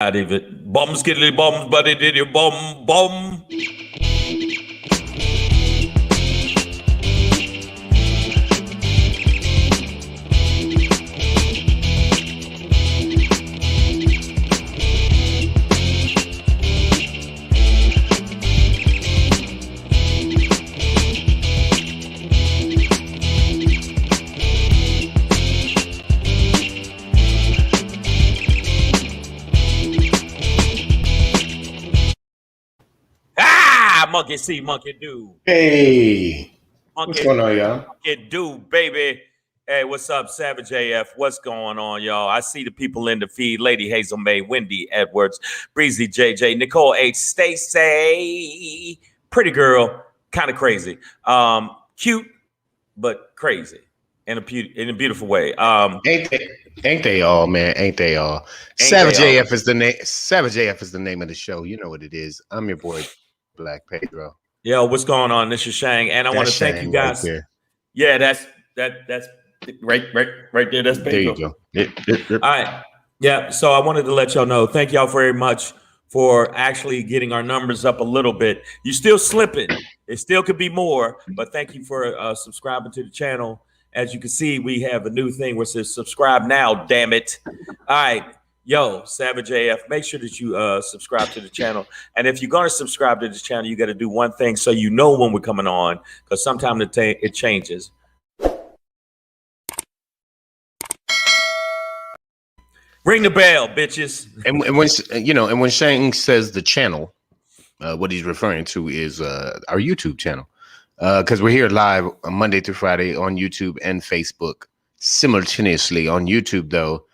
Not even bums get the bums, but it did your bum. Monkey see, monkey do. Hey, monkey what's going on, y'all? Monkey do, baby. Hey, what's up, Savage AF? What's going on, y'all? I see the people in the feed. Lady Hazel May, Wendy Edwards, Breezy JJ, Nicole H, Stacy, pretty girl, kind of crazy, cute but crazy in a beautiful way. Ain't they all, man? Ain't they all? Savage AF is the name. Savage AF is the name of the show. You know what it is. I'm your boy, Black Pedro. Yo, what's going on? This is Shang, and I want to thank you guys. Right yeah, that's right there. That's Pedro. There you go. Yep. All right. Yeah. So I wanted to let y'all know. Thank y'all very much for actually getting our numbers up a little bit. You're still slipping. It still could be more, but thank you for subscribing to the channel. As you can see, we have a new thing where it says subscribe now, damn it. All right. Yo, Savage AF, make sure that you subscribe to the channel. And if you're going to subscribe to the channel, you got to do one thing so you know when we're coming on, because sometimes it changes. Ring the bell, bitches. And when Shang says the channel, what he's referring to is our YouTube channel. Because we're here live on Monday through Friday on YouTube and Facebook simultaneously. On YouTube, though,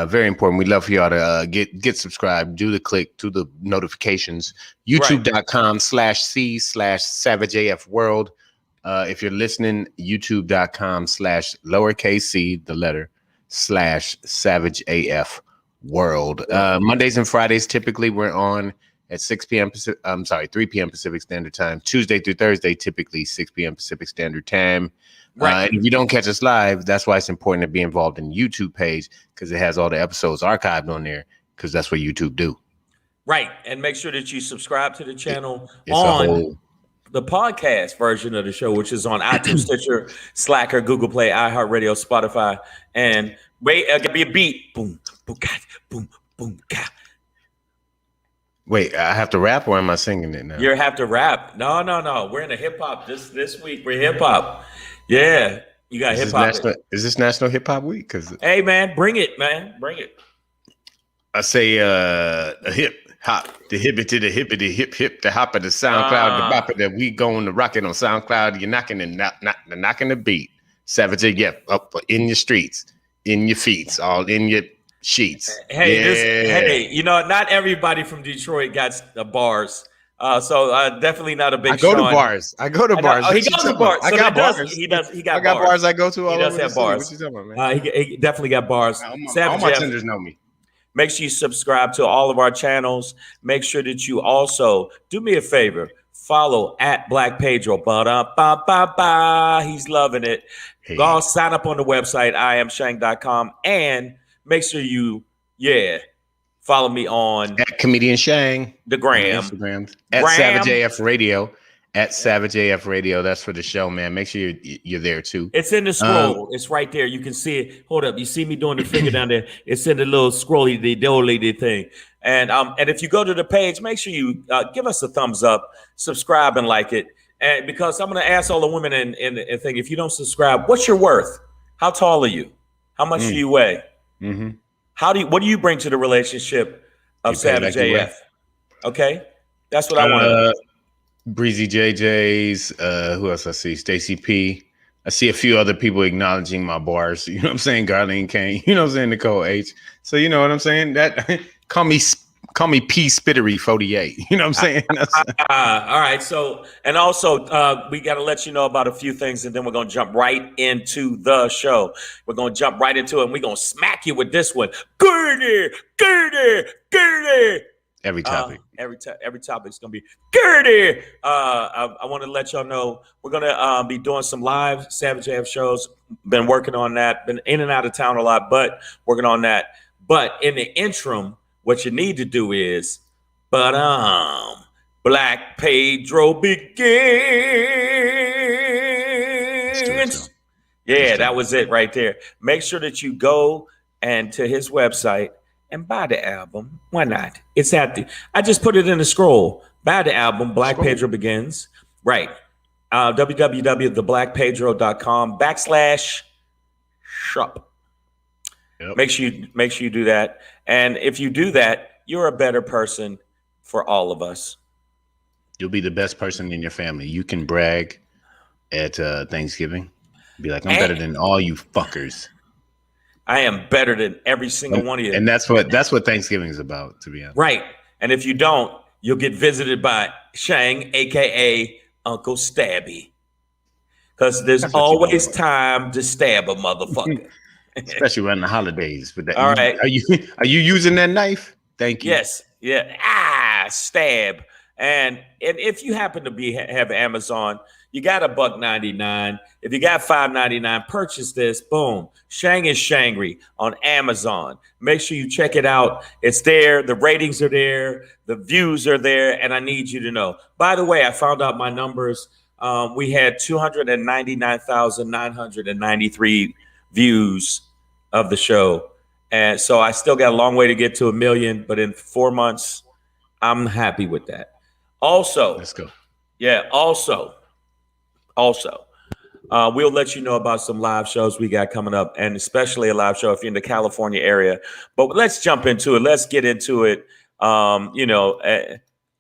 very important. We'd love for y'all to get subscribed, do the notifications. YouTube.com/C/SavageAFWorld. If you're listening, YouTube.com/c, the letter /SavageAFWorld. Mondays and Fridays, typically we're on at 6 p.m. 3 p.m. Pacific Standard Time. Tuesday through Thursday, typically 6 p.m. Pacific Standard Time. Right. And if you don't catch us live, that's why it's important to be involved in the YouTube page, because it has all the episodes archived on there, because that's what YouTube do. Right. And make sure that you subscribe to the channel on the podcast version of the show, which is on iTunes, Stitcher, Slacker, Google Play, iHeartRadio, Spotify, and wait, give me a beat. Boom, boom, boom, boom, boom. Wait, I have to rap, or am I singing it now? You have to rap. No. We're in a hip hop this week. We're hip hop. Yeah, you got hip hop. Is this National Hip Hop Week? Hey, man, bring it, man, bring it. I say a hip hop, the hippie to the hippie, the hip the hopper, the SoundCloud, the bopper, that we going to rock it on SoundCloud. You're knocking and knocking the beat. Savage, up in your streets, in your feet, all in your sheets. Hey, not everybody from Detroit got bars. So definitely not a big. I go to bars. I go to bars. He goes to bars. I got bars. He got bars. I go to all. He does have bars. What you talking about, man? He definitely got bars. All my tenders know me. Make sure you subscribe to all of our channels. Make sure that you also do me a favor. Follow at Black Pedro. He's loving it. Hey. Go sign up on the website, IamShang.com, and make sure you, follow me on at Comedian Shang, the gram, Instagram, at Savage AF Radio, at Savage AF Radio. That's for the show, man. Make sure you're there too. It's in the scroll. It's right there. You can see it. Hold up. You see me doing the finger down there. It's in the little scrolly, the thing. And if you go to the page, make sure you give us a thumbs up, subscribe, and like it. And because I'm going to ask all the women and think, if you don't subscribe, what's your worth? How tall are you? How much do you weigh? Mm-hmm. What do you bring to the relationship of Savage AF? Okay, that's what I want. Breezy JJ's. Who else I see? Stacy P. I see a few other people acknowledging my bars. You know what I'm saying? Garlene Kane. You know what I'm saying? Nicole H. So you know what I'm saying? That call me P Spittery 48. You know what I'm saying? All right. So, and also we got to let you know about a few things, and then we're going to jump right into the show. We're going to jump right into it, and we're going to smack you with this one. Gertie. Every topic. Every topic's going to be Gertie. I want to let y'all know we're going to be doing some live Savage AF shows. Been working on that. Been in and out of town a lot, but working on that. But in the interim, what you need to do is, Black Pedro begins. Yeah, that was it right there. Make sure that you go and to his website and buy the album. Why not? It's at the. I just put it in the scroll. Buy the album. Black Pedro begins. Right. www.theblackpedro.com/shop. Yep. Make sure you do that. And if you do that, you're a better person for all of us. You'll be the best person in your family. You can brag at Thanksgiving. Be like, I'm better than all you fuckers. I am better than every single one of you. And that's what Thanksgiving is about, to be honest. Right. And if you don't, you'll get visited by Shang, aka Uncle Stabby. Because there's always time to stab a motherfucker. Especially around the holidays. But that, all right. Are you using that knife? Thank you. Yes. Yeah. Stab. And if you happen to have Amazon, you got $1.99. If you got $5.99, purchase this. Boom. Shang is Shangry on Amazon. Make sure you check it out. It's there. The ratings are there. The views are there. And I need you to know. By the way, I found out my numbers. We had 299,993 views of the show. And so I still got a long way to get to 1 million. But in 4 months, I'm happy with that. Also, let's go. Yeah. Also, we'll let you know about some live shows we got coming up, and especially a live show if you're in the California area. But let's jump into it. Let's get into it. God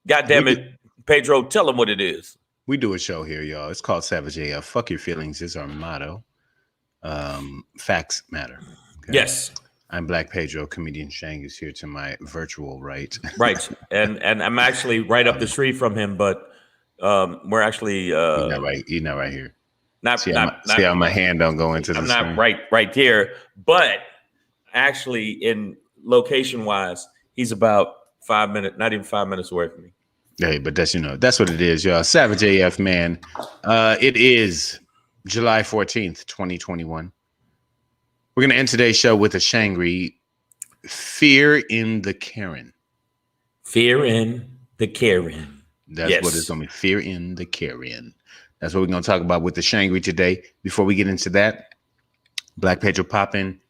damn it, Pedro, tell them what it is. We do a show here, y'all. It's called Savage AF. Fuck your feelings is our motto. Facts matter. Okay? Yes. I'm Black Pedro. Comedian Shang is here to my virtual right. Right. And I'm actually right up the street from him, but we're actually You're not right here. See not how my hand don't go into the I'm screen? not right there, but actually in location wise, he's about 5 minutes, not even 5 minutes away from me. Hey, but that's what it is, y'all. Savage AF, man. It is July 14th, 2021. We're gonna end today's show with a Shangry. Fear in the Karen. Fear in the Karen. That's what it's gonna be. Fear in the Karen. That's what we're gonna talk about with the Shangry today. Before we get into that, Black Pedro popping.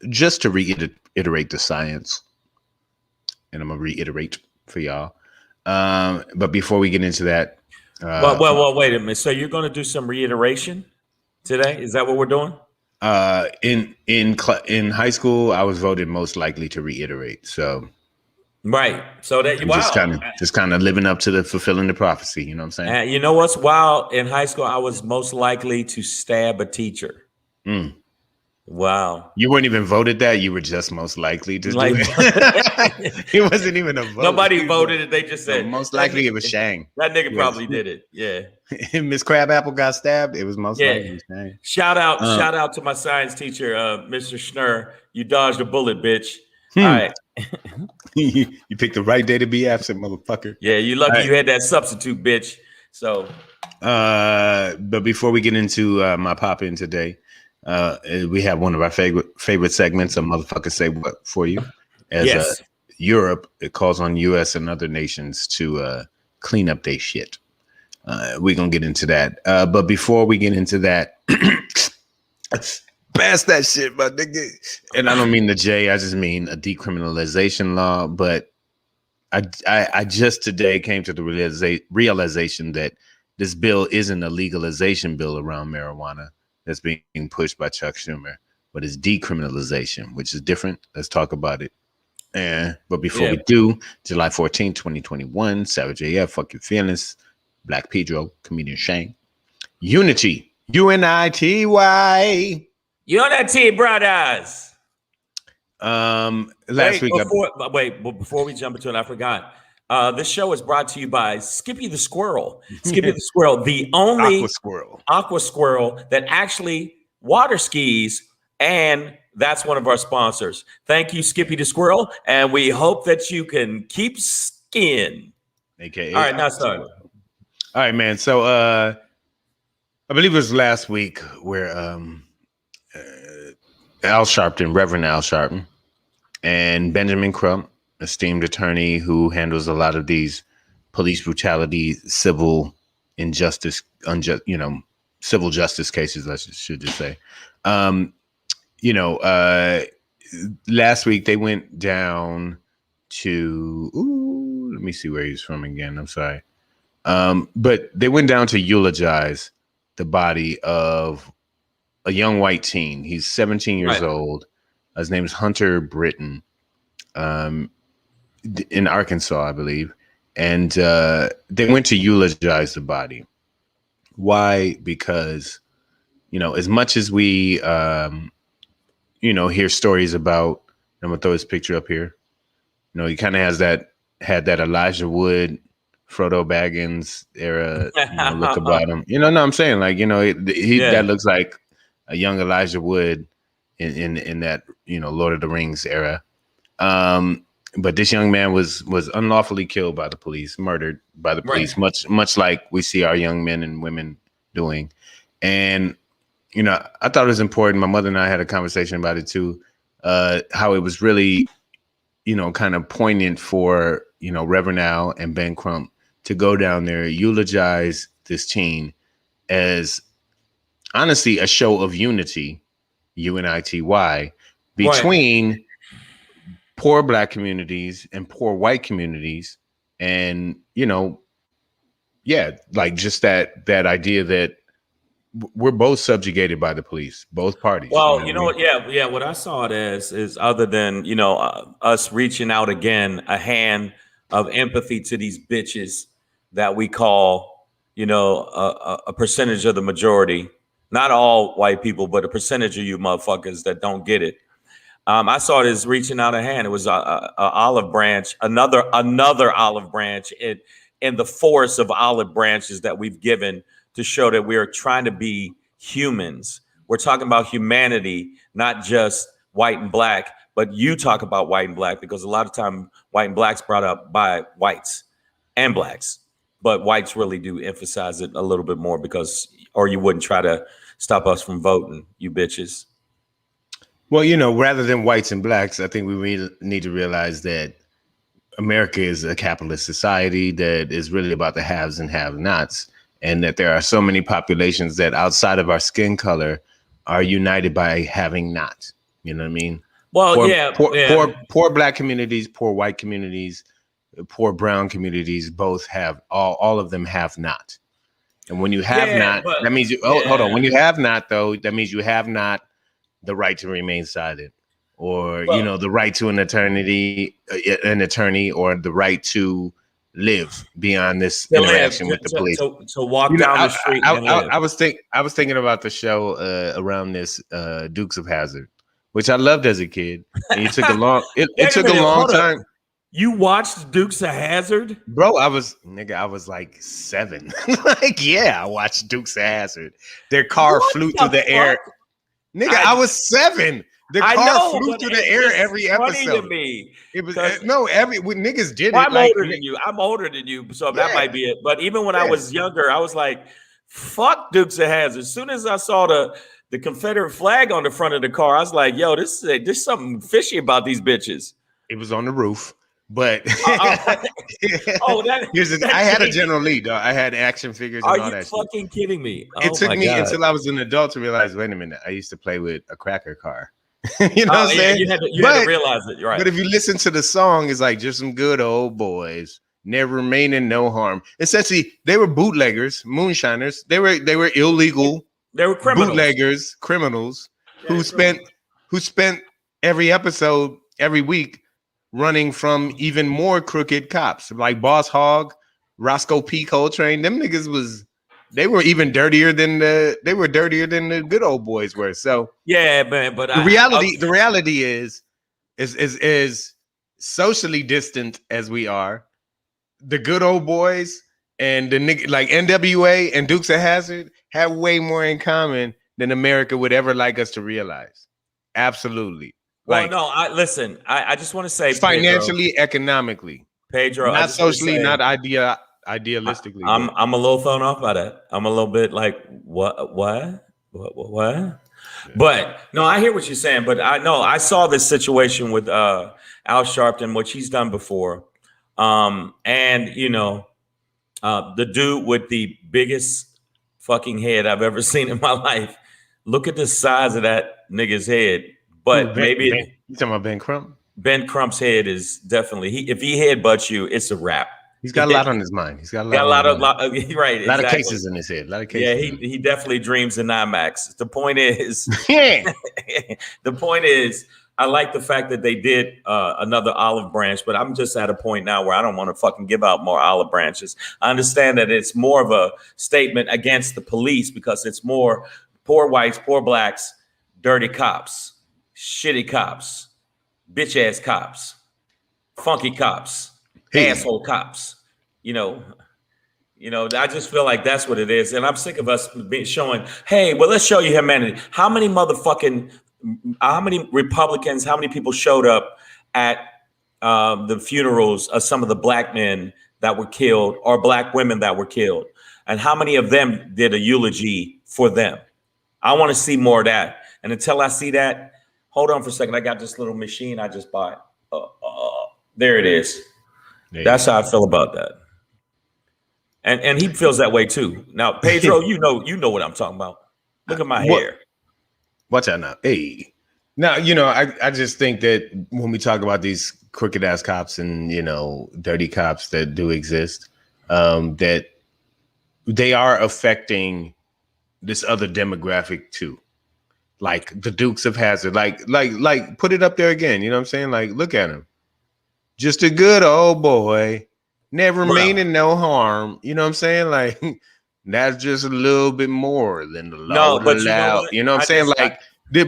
Just to reiterate the science, and I'm gonna reiterate for y'all. But before we get into that, well, wait a minute. So you're gonna do some reiteration today? Is that what we're doing? In high school, I was voted most likely to reiterate. So, right. So that just kind of living up to the fulfilling the prophecy. You know what I'm saying? You know what's wild? In high school, I was most likely to stab a teacher. Wow. You weren't even voted that. You were just most likely to do it. It wasn't even a vote. Nobody voted it. They just said most likely it was Shang. That nigga probably did it. Yeah. Miss Crabapple got stabbed. It was most likely Shang. Shout out to my science teacher, Mr. Schnurr. You dodged a bullet, bitch. All right. You picked the right day to be absent, motherfucker. Yeah, you lucky you had that substitute, bitch. So but before we get into my pop in today, we have one of our favorite segments, a motherfucker say what for you. As Europe, it calls on US and other nations to clean up their shit. We're gonna get into that. But before we get into that, pass that shit, my nigga. And I don't mean the J, I just mean a decriminalization law. But I just today came to the realization that this bill isn't a legalization bill around marijuana that's being pushed by Chuck Schumer, but it's decriminalization, which is different. Let's talk about it. But before we do, July 14, 2021, Savage AF, fuck your feelings, Black Pedro, comedian Shang, Unity, UNITY. Unity, brothers. Last week. Before we jump into it, I forgot. This show is brought to you by Skippy the Squirrel. Skippy the Squirrel, the only aqua squirrel that actually water skis, and that's one of our sponsors. Thank you, Skippy the Squirrel, and we hope that you can keep skiing. AKA. All right, now start. All right, man. So I believe it was last week where Al Sharpton, Reverend Al Sharpton, and Benjamin Crump esteemed attorney who handles a lot of these police brutality, civil injustice, civil justice cases, should just say. Last week they went down to, let me see where he's from again. I'm sorry. But they went down to eulogize the body of a young white teen. He's 17 years old. His name is Hunter Britton, in Arkansas, I believe. And they went to eulogize the body. Why? Because, as much as we, hear stories about, I'm going to throw his picture up here. He kind of had that Elijah Wood, Frodo Baggins era look about him. No, I'm saying that looks like a young Elijah Wood in that, Lord of the Rings era. But this young man was unlawfully killed by the police, murdered by the police, much like we see our young men and women doing. And, I thought it was important. My mother and I had a conversation about it too, how it was really, kind of poignant for, Reverend Al and Ben Crump to go down there, eulogize this teen as honestly a show of unity, UNITY, between poor Black communities and poor white communities. And, just that idea that we're both subjugated by the police, both parties. Well, what? Yeah. What I saw it as is, other than, us reaching out again, a hand of empathy to these bitches that we call, a percentage of the majority, not all white people, but a percentage of you motherfuckers that don't get it. I saw it as reaching out a hand. It was a olive branch, another olive branch in the forest of olive branches that we've given to show that we are trying to be humans. We're talking about humanity, not just white and Black, but you talk about white and Black because a lot of time white and Black's brought up by whites and Blacks, but whites really do emphasize it a little bit more or you wouldn't try to stop us from voting, you bitches. Well, rather than whites and Blacks, I think we really need to realize that America is a capitalist society that is really about the haves and have-nots, and that there are so many populations that outside of our skin color are united by having not. You know what I mean? Well, poor Black communities, poor white communities, poor brown communities, both have all of them have not. And when you have that means hold on. When you have not, though, that means you have not the right to remain silent, or the right to an attorney, or the right to live beyond this interaction with the police. To walk down the street. I was thinking about the show around this Dukes of Hazzard, which I loved as a kid. And it took a long time. You watched Dukes of Hazzard? Bro, I was like 7. I watched Dukes of Hazzard. Their car flew through the air. Nigga, I was 7. The car flew through the air every episode. To me. It was niggas did it. I'm older than you. I'm older than you, so that might be it. But even when I was younger, I was like, "Fuck Dukes of Hazzard." As soon as I saw the Confederate flag on the front of the car, I was like, "Yo, there's something fishy about these bitches." It was on the roof, but I had a general lead. Though. I had action figures. And all that. Are you fucking kidding me? It took me until I was an adult to realize. Wait a minute, I used to play with a cracker car. You know what I'm saying? You had to realize it. You're right. But if you listen to the song, it's like just some good old boys, never meaning no harm. Essentially, they were bootleggers, moonshiners. They were illegal. They were criminals. Bootleggers, criminals who spent every episode every week running from even more crooked cops like Boss Hogg, Roscoe P. Coltrane. Them niggas they were even dirtier than the good old boys were. So yeah, man. But the reality is socially distant as we are, the good old boys and the nigga like NWA and Dukes of Hazzard have way more in common than America would ever like us to realize. Absolutely. Well, no, I just want to say financially, Pedro, economically, Pedro, not socially, not idealistically. I'm a little thrown off by that. I'm a little bit like, what? Yeah. But no, I hear what you're saying. But I know I saw this situation with Al Sharpton, which he's done before. And the dude with the biggest fucking head I've ever seen in my life. Look at the size of that nigga's head. But maybe you talking about Ben Crump? Ben Crump's head is definitely if he headbutts you, it's a wrap. He's got a lot on his mind. He's got a lot of right. A lot of cases in his head. A lot of cases. Yeah, he definitely dreams in IMAX. The point is, I like the fact that they did another olive branch, but I'm just at a point now where I don't want to fucking give out more olive branches. I understand that it's more of a statement against the police because it's more poor whites, poor blacks, dirty cops, shitty cops, bitch ass cops, funky cops, asshole cops. I just feel like that's what it is. And I'm sick of us being showing, hey, well, let's show you humanity. How many Republicans, how many people showed up at the funerals of some of the black men that were killed or black women that were killed? And how many of them did a eulogy for them? I want to see more of that. And until I see that, hold on for a second. I got this little machine I just bought. There it is. That's how I feel about that. And he feels that way too. Now, Pedro, you know what I'm talking about. Look at my hair. Watch out now. Hey. Now, I just think that when we talk about these crooked ass cops and, dirty cops that do exist, that they are affecting this other demographic too. Like the Dukes of Hazzard, like put it up there again. You know what I'm saying? Like, look at him. Just a good old boy, never meaning no harm. You know what I'm saying? Like, that's just a little bit more than the law would allow. You know what I'm saying?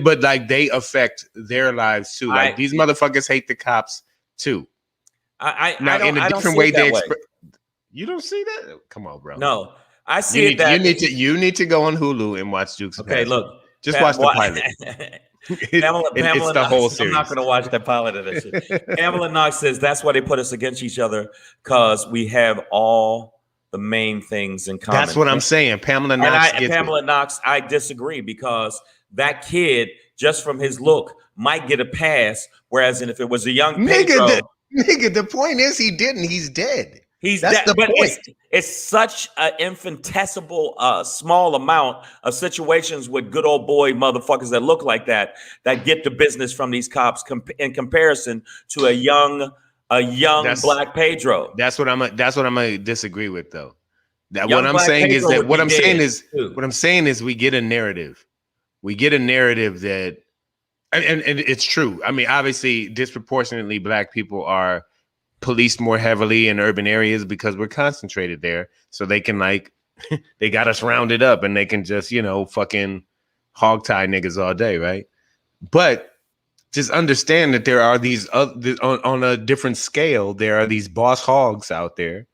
But they affect their lives too. Like these motherfuckers hate the cops too. In a different way they express. You don't see that? Come on, bro. No, I see it. You need to go on Hulu and watch Dukes of Hazzard. Okay, look. Just watch the pilot. Pamela it's the whole series. I'm not going to watch that pilot of this shit. Pamela Knox says that's why they put us against each other, because we have all the main things in common. That's what I'm saying. Pamela Knox. I disagree, because that kid, just from his look, might get a pass. Whereas if it was a young Pedro, the point is he didn't. He's dead. That's the point. It's such an infinitesimal, small amount of situations with good old boy motherfuckers that look like that get the business from these cops in comparison to a young black Pedro. That's what I'm gonna disagree with, though. What I'm saying is we get a narrative. We get a narrative that, and it's true. I mean, obviously, disproportionately black people are policed more heavily in urban areas because we're concentrated there, so they can they got us rounded up and they can just fucking hog tie niggas all day, right? But just understand that there are these on a different scale, there are these boss hogs out there.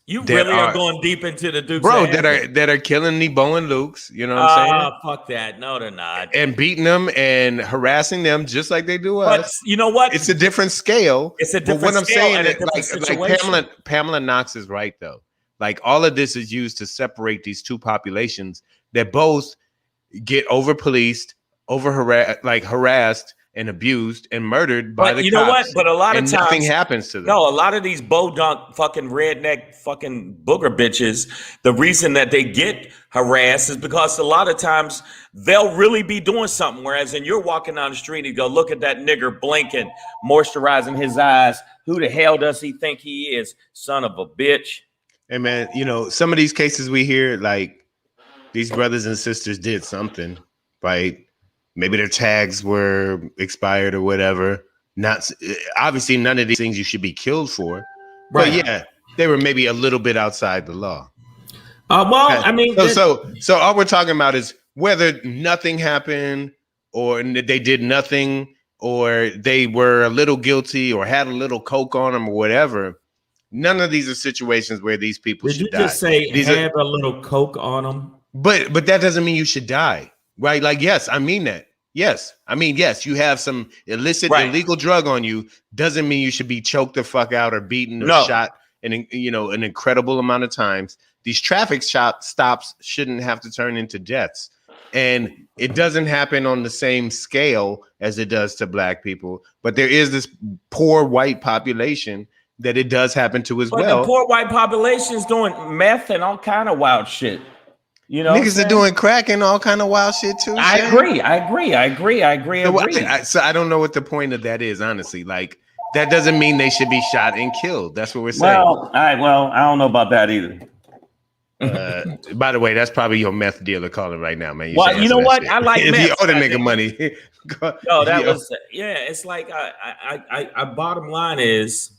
You really are going deep into the Dukes, bro, that are killing Nebo and Luke's. You know what I'm saying? Fuck that. No, they're not. And beating them and harassing them just like they do us. But you know what? It's a different scale. It's a different but what I'm scale saying is, Pamela Knox is right, though. Like, all of this is used to separate these two populations that both get over policed, harassed, and abused and murdered by the cops. You know what? But a lot of times nothing happens to them. No, a lot of these bodunk fucking redneck fucking booger bitches, the reason that they get harassed is because a lot of times they'll really be doing something. Whereas you're walking down the street and you go, look at that nigger blinking, moisturizing his eyes. Who the hell does he think he is? Son of a bitch. Hey man, some of these cases we hear, like, these brothers and sisters did something, right? Maybe their tags were expired or whatever. Not obviously none of these things you should be killed for. Right. But yeah, they were maybe a little bit outside the law. I mean, so all we're talking about is whether nothing happened or they did nothing or they were a little guilty or had a little coke on them or whatever. None of these are situations where these people should die. Did you just say had a little coke on them? But that doesn't mean you should die. Right. Like, yes, I mean that. Yes. I mean, yes, you have some illegal drug on you. Doesn't mean you should be choked the fuck out or beaten or shot an incredible amount of times. These traffic stops shouldn't have to turn into deaths. And it doesn't happen on the same scale as it does to black people, but there is this poor white population that it does happen to as But well. the poor white population is doing meth and all kind of wild shit. You know, niggas are doing crack and all kind of wild shit too. I Shane. agree. So I don't know what the point of that is, honestly. Like, that doesn't mean they should be shot and killed. That's what we're saying. Well, I don't know about that either. By the way, that's probably your meth dealer calling right now, man. Well, you know what? Shit. I like if meth. you owe the nigga money. No, that was it's like I bottom line is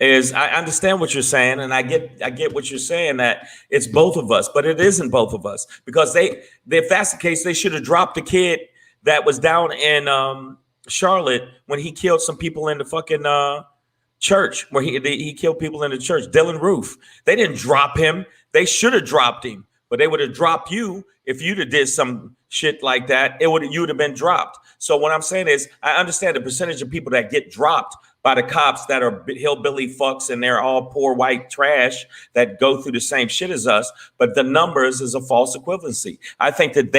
I understand what you're saying, and I get what you're saying, that it's both of us, but it isn't both of us, because if that's the case, they should have dropped the kid that was down in Charlotte when he killed some people in the fucking church, where he killed people in the church. Dylan Roof. They didn't drop him. They should have dropped him, but they would have dropped you if you'd have did some shit like that. You would have been dropped. So what I'm saying is, I understand the percentage of people that get dropped by the cops that are hillbilly fucks and they're all poor white trash that go through the same shit as us, but the numbers is a false equivalency. I think that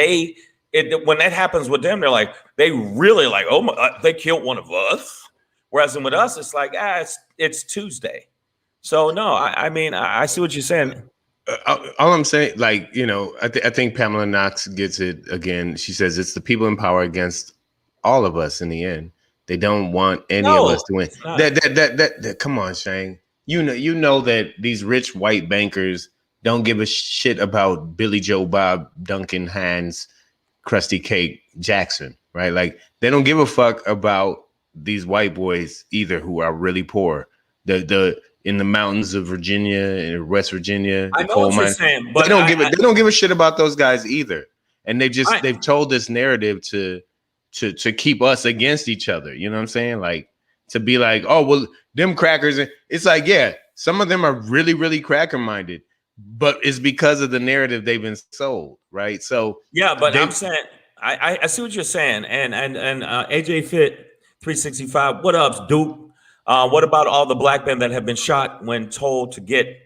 when that happens with them, they really like, oh my, they killed one of us. Whereas with us, it's like, it's Tuesday. So no, I mean, I see what you're saying. All I'm saying, like, you know, I think Pamela Knox gets it again. She says it's the people in power against all of us in the end. They don't want any of us to win. That come on, Shane. You know that these rich white bankers don't give a shit about Billy Joe Bob, Duncan Hines, Krusty Cake Jackson, right? Like, they don't give a fuck about these white boys either, who are really poor. The in the mountains of Virginia and West Virginia, I know what you're saying, but they don't give a shit about those guys either. And they've told this narrative to keep us against each other. You know what I'm saying? Like, to be like, oh, well, them crackers. It's like, yeah, some of them are really, really cracker minded, but it's because of the narrative they've been sold, right? So yeah, but I'm saying, I see what you're saying, and AJ Fit 365. What up, Duke? What about all the black men that have been shot when told to get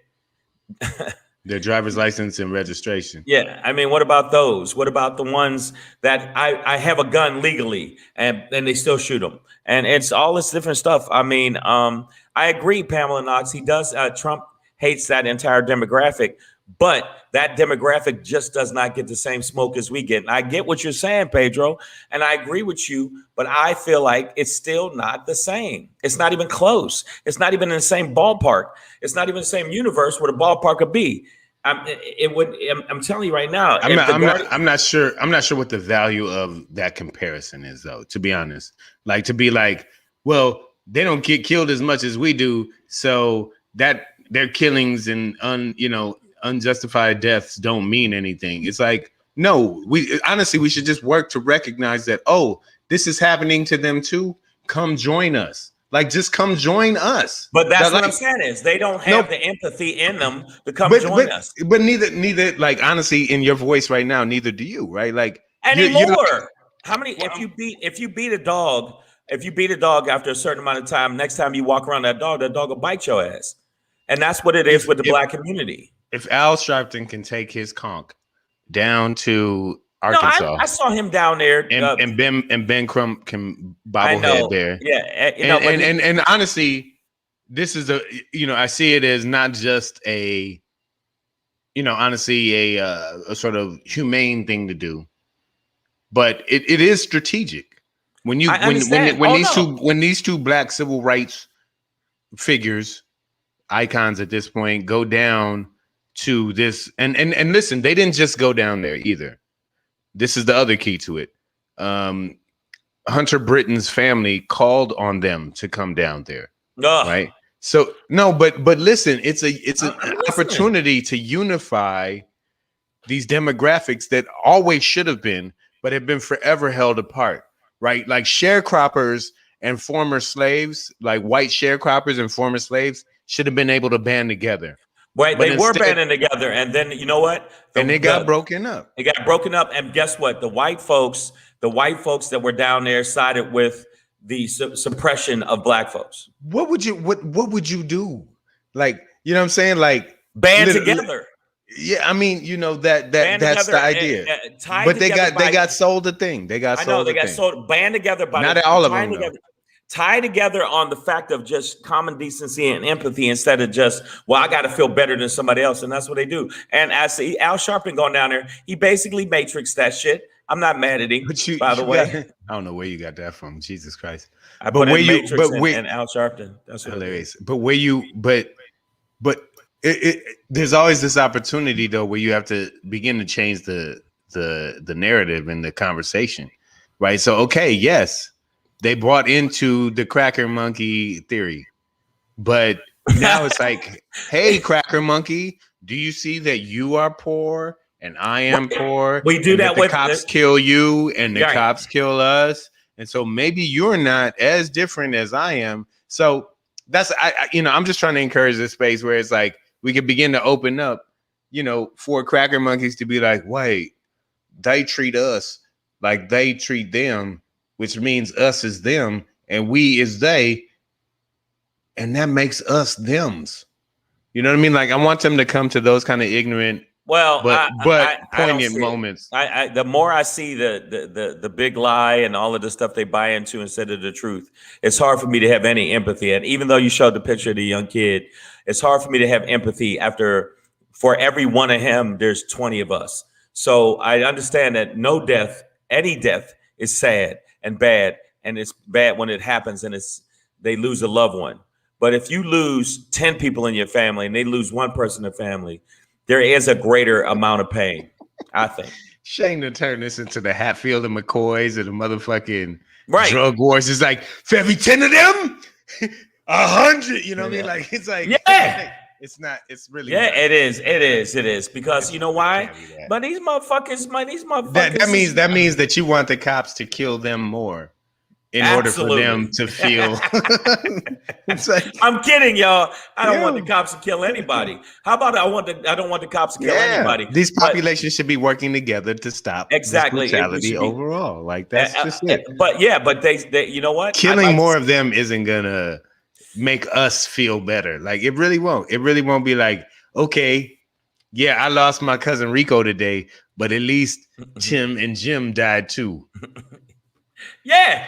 their driver's license and registration? Yeah, I mean, what about those? What about the ones that I have a gun legally and they still shoot them? And it's all this different stuff. I mean, I agree, Pamela Knox. He does. Trump hates that entire demographic, but that demographic just does not get the same smoke as we get. And I get what you're saying, Pedro, and I agree with you, but I feel like it's still not the same. It's not even close. It's not even in the same ballpark. It's not even the same universe where the ballpark could be. I'm telling you right now. I'm not sure what the value of that comparison is, though, to be honest. Like, to be like, well, they don't get killed as much as we do, so that their killings and unjustified deaths don't mean anything. It's like, no, we should just work to recognize that, oh, this is happening to them too. Come join us. Like, just come join us. But that's what I'm saying is they don't have the empathy in them to come join us. But neither, like, honestly, in your voice right now, neither do you, right? Like, anymore. How many? If you beat a dog after a certain amount of time, next time you walk around that dog will bite your ass. And that's what it is with the black community. If Al Sharpton can take his conch down to Arkansas, no, I saw him down there, and Ben Crump can bobblehead there. Yeah, and honestly, this is I see it as not just a sort of humane thing to do, but it is strategic. When these two black civil rights figures, icons at this point, go down to this, and listen, they didn't just go down there either. This is the other key to it. Hunter Britton's family called on them to come down there, right? So no, but listen, it's an opportunity to unify these demographics that always should have been, but have been forever held apart, right? Like, sharecroppers and former slaves, like white sharecroppers and former slaves, should have been able to band together. Right, they were banding together, and then you know what? They got broken up. They got broken up, and guess what? The white folks that were down there sided with the suppression of black folks. What would you do? Like, you know what I'm saying? Like, band together. Yeah, I mean, you know that's together, the idea. tied But they together got sold a thing. They got I know sold they a got thing. sold, band together, but Not all of tying them though. together, tie together on the fact of just common decency and empathy instead of just, well, I got to feel better than somebody else, and that's what they do. And I see Al Sharpton going down there. He basically matrixed that shit. I'm not mad at him. But you, by the way, I don't know where you got that from. Jesus Christ! I but put where in you, Matrix but wait, and Al Sharpton. That's what hilarious. But where you, but there's always this opportunity though where you have to begin to change the narrative and the conversation, right? So okay, yes, they brought into the cracker monkey theory, but now it's like, hey, cracker monkey, do you see that you are poor and I am poor? We do and that the with cops kill you and the Right. cops kill us, and so maybe you're not as different as I am. So that's I'm just trying to encourage this space where it's like we can begin to open up, for cracker monkeys to be like, wait, they treat us like they treat them, which means us is them and we is they, and that makes us thems. You know what I mean? Like I want them to come to those kind of ignorant, but poignant moments. The more I see the big lie and all of the stuff they buy into instead of the truth, it's hard for me to have any empathy. And even though you showed the picture of the young kid, it's hard for me to have empathy after for every one of him, there's 20 of us. So I understand that any death is sad and bad, and it's bad when it happens and they lose a loved one. But if you lose 10 people in your family and they lose one person in the family, there is a greater amount of pain, I think. Shame to turn this into the Hatfield and McCoys and the motherfucking drug wars. It's like, for every 10 of them, 100. You know what I mean? Like, it's like, it's not, it's really. Yeah, it is. Because you know why? But these motherfuckers. That means that you want the cops to kill them more. In order for them to feel. It's like, I'm kidding, y'all. I don't want the cops to kill anybody. How about I don't want the cops to kill anybody. These populations should be working together to stop brutality overall. Like that's just it. But they you know what? Killing more of them isn't gonna make us feel better. Like it really won't. It really won't be like, okay, yeah, I lost my cousin Rico today, but at least Tim and Jim died too. Yeah.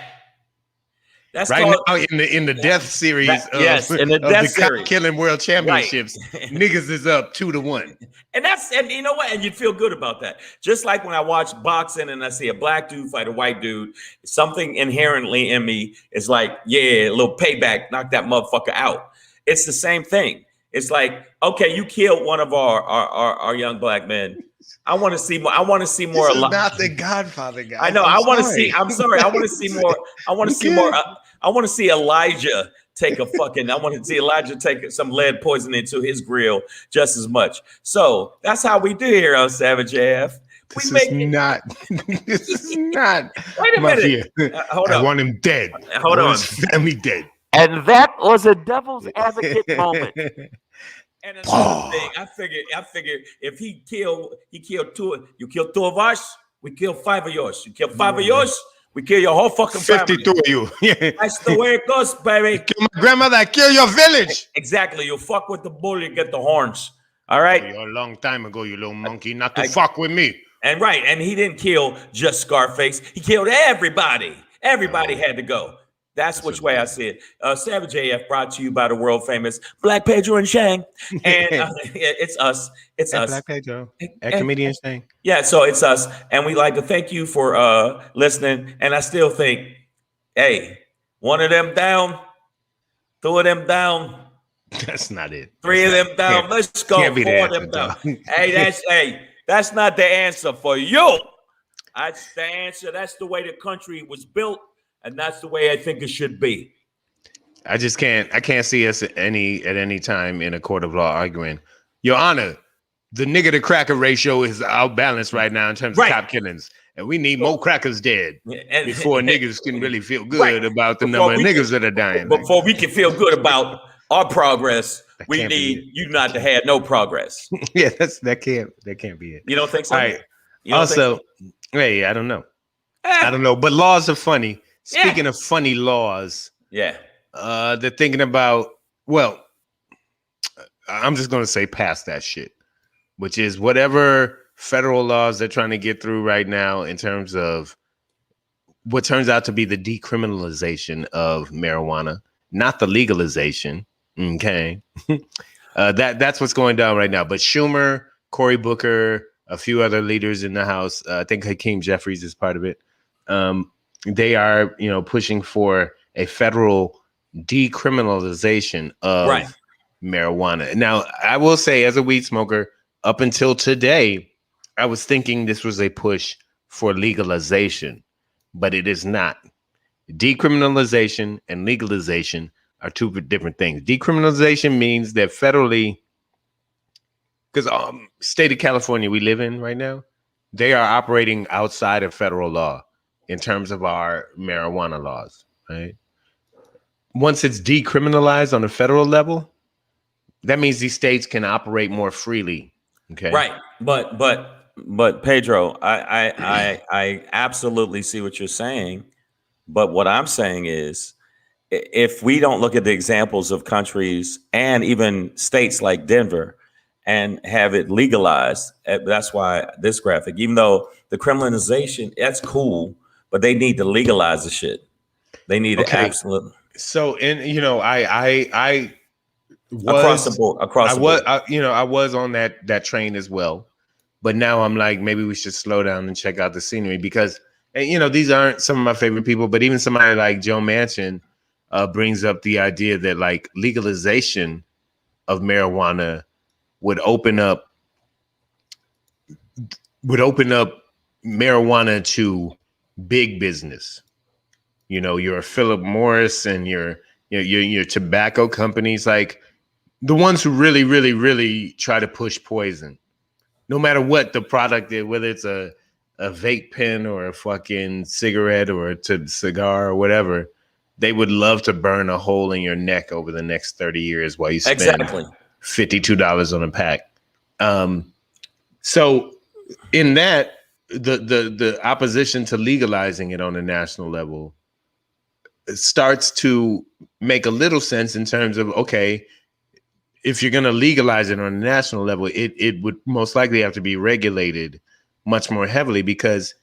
That's right now in the death series in the death series. Killing world championships, niggas is up 2-1. And you know what? And you'd feel good about that. Just like when I watch boxing and I see a black dude fight a white dude, something inherently in me is like, yeah, a little payback, knock that motherfucker out. It's the same thing. It's like, okay, you killed one of our young black men. I want to see more. I want to see more. This is not the Godfather, guys. I know. I want to see. I'm sorry. I want to see more. I want to see more. I want to see Elijah take a fucking. I want to see Elijah take some lead poison into his grill just as much. So that's how we do here on Savage AF. This is not. Wait a minute. Hold on. I want him dead. Hold on. His family dead. And that was a devil's advocate moment. And another thing, I figured if he killed two, you kill 2 of us, we kill 5 of yours. You kill 5 of yours, we kill your whole fucking family. 52 of you. That's the way it goes, baby. Kill my grandmother, I kill your village. Exactly. You fuck with the bull, you get the horns. All right. A long time ago, you little monkey, not to fuck with me. And and he didn't kill just Scarface. He killed everybody. Everybody had to go. That's which way I see it. Savage AF brought to you by the world famous Black Pedro and Shang. And it's us. It's us. Black Pedro. Comedian Shang. Yeah, so it's us. And we like to thank you for listening. And I still think, hey, 1 of them down, 2 of them down. That's not it. 3 of them down. Let's go. 4 of them down. That's not the answer for you. That's the answer. That's the way the country was built. And that's the way I think it should be. I can't see us at any time in a court of law arguing, Your Honor, the nigga to cracker ratio is outbalanced right now in terms of cop killings. And we need more crackers dead before niggas can really feel good about the number of niggas that are dying. Before we can feel good about our progress, we need you not to have no progress. Yeah, that can't be it. You don't think so? All right. Also, hey, I don't know. I don't know, but laws are funny. Speaking of funny laws, they're thinking about, well, I'm just going to say past that shit. which is whatever federal laws they're trying to get through right now in terms of what turns out to be the decriminalization of marijuana, not the legalization. Okay. That's what's going down right now. But Schumer, Cory Booker, a few other leaders in the House, I think Hakeem Jeffries is part of it. They are, pushing for a federal decriminalization of marijuana. Now, I will say, as a weed smoker, up until today, I was thinking this was a push for legalization, but it is not. Decriminalization and legalization are two different things. Decriminalization means that federally, because state of California we live in right now, they are operating outside of federal law in terms of our marijuana laws, right? Once it's decriminalized on a federal level, that means these states can operate more freely. Okay. Right. But Pedro, I absolutely see what you're saying. But what I'm saying is, if we don't look at the examples of countries and even states like Denver and have it legalized, that's why this graphic, even though the criminalization, that's cool, but they need to legalize the shit. They need to absolutely. So, I was across the board. I was on that train as well, but now I'm like, maybe we should slow down and check out the scenery because, these aren't some of my favorite people, but even somebody like Joe Manchin brings up the idea that like legalization of marijuana would open up marijuana to big business. Your Philip Morris and your tobacco companies, like the ones who really, really, really try to push poison, no matter what the product is, whether it's a vape pen or a fucking cigarette or a cigar or whatever, they would love to burn a hole in your neck over the next 30 years while you spend $52 on a pack. So in that, the opposition to legalizing it on a national level starts to make a little sense in terms of, okay, if you're going to legalize it on a national level, it would most likely have to be regulated much more heavily, because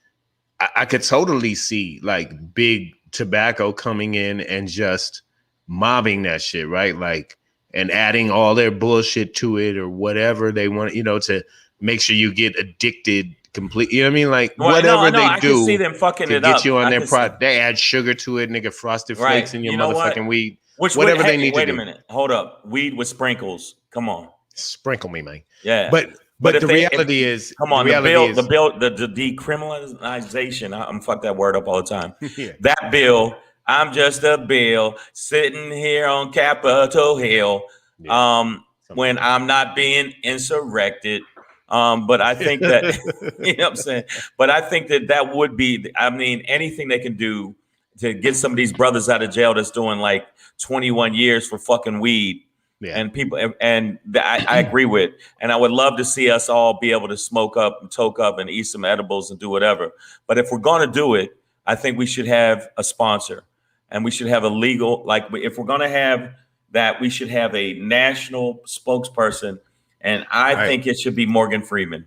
I could totally see like big tobacco coming in and just mobbing that shit, right? Like, and adding all their bullshit to it or whatever they want, to make sure you get addicted completely. You know what I mean? Like whatever they I do can see them fucking to it get up. you on their product. They add sugar to it, nigga, frosted flakes in your motherfucking weed. Whatever they need to do. Wait a minute. Hold up. Weed with sprinkles. Come on. Sprinkle me, man. Yeah. But the reality is, come on, the decriminalization. I'm fuck that word up all the time. Yeah. That bill, I'm just a bill sitting here on Capitol Hill. When I'm not being insurrected. But I think that, you know what I'm saying? But I think that would be, anything they can do to get some of these brothers out of jail that's doing like 21 years for fucking weed. Yeah. And people, I agree with, and I would love to see us all be able to smoke up and toke up and eat some edibles and do whatever. But if we're going to do it, I think we should have a sponsor, and we should have a legal, like if we're going to have that, we should have a national spokesperson. And I think it should be Morgan Freeman.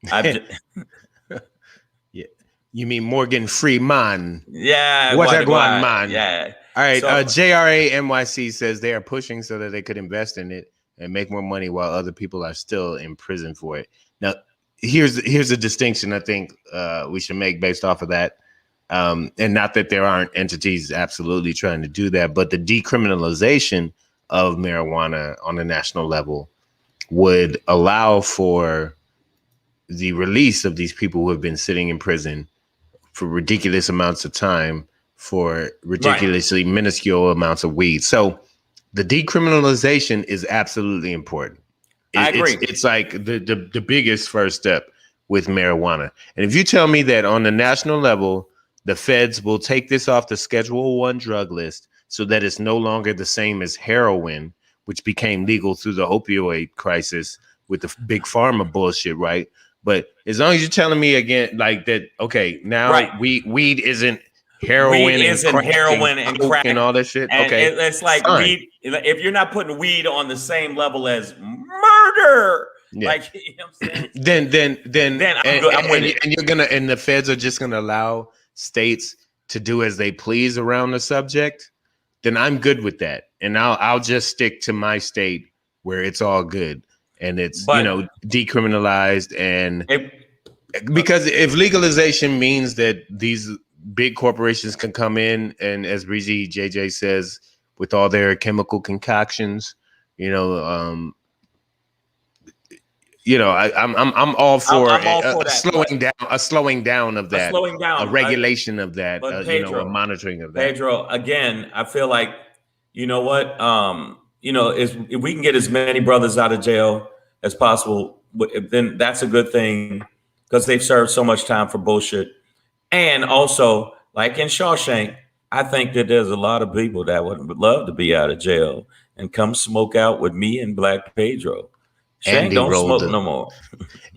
Yeah. You mean Morgan Freeman? Yeah. What's that going on? Yeah. All right. JRA NYC says they are pushing so that they could invest in it and make more money while other people are still in prison for it. Now, here's a distinction I think we should make based off of that. And not that there aren't entities absolutely trying to do that, but the decriminalization of marijuana on a national level would allow for the release of these people who have been sitting in prison for ridiculous amounts of time for ridiculously minuscule amounts of weed. So the decriminalization is absolutely important. I agree. It's like the biggest first step with marijuana. And if you tell me that on the national level, the feds will take this off the Schedule I drug list so that it's no longer the same as heroin, which became legal through the opioid crisis with the big pharma bullshit, right? But as long as you're telling me again, like that, okay, now weed isn't heroin, and crack and all that shit. And it's like fine. Weed. If you're not putting weed on the same level as murder, Yeah. Like, you know what I'm saying? then I'm with it. And you're gonna, and the feds are just gonna allow states to do as they please around the subject. Then I'm good with that, and I'll just stick to my state where it's all good and it's decriminalized. And because if legalization means that these big corporations can come in and, as Breezy JJ says, with all their chemical concoctions, I'm all for a slowing down of that, a regulation of that, Pedro, a monitoring of that. Pedro, again, I feel like, you know what, if we can get as many brothers out of jail as possible, then that's a good thing, because they've served so much time for bullshit. And also, like in Shawshank, I think that there's a lot of people that would love to be out of jail and come smoke out with me and Black Pedro. Shank don't smoke no more.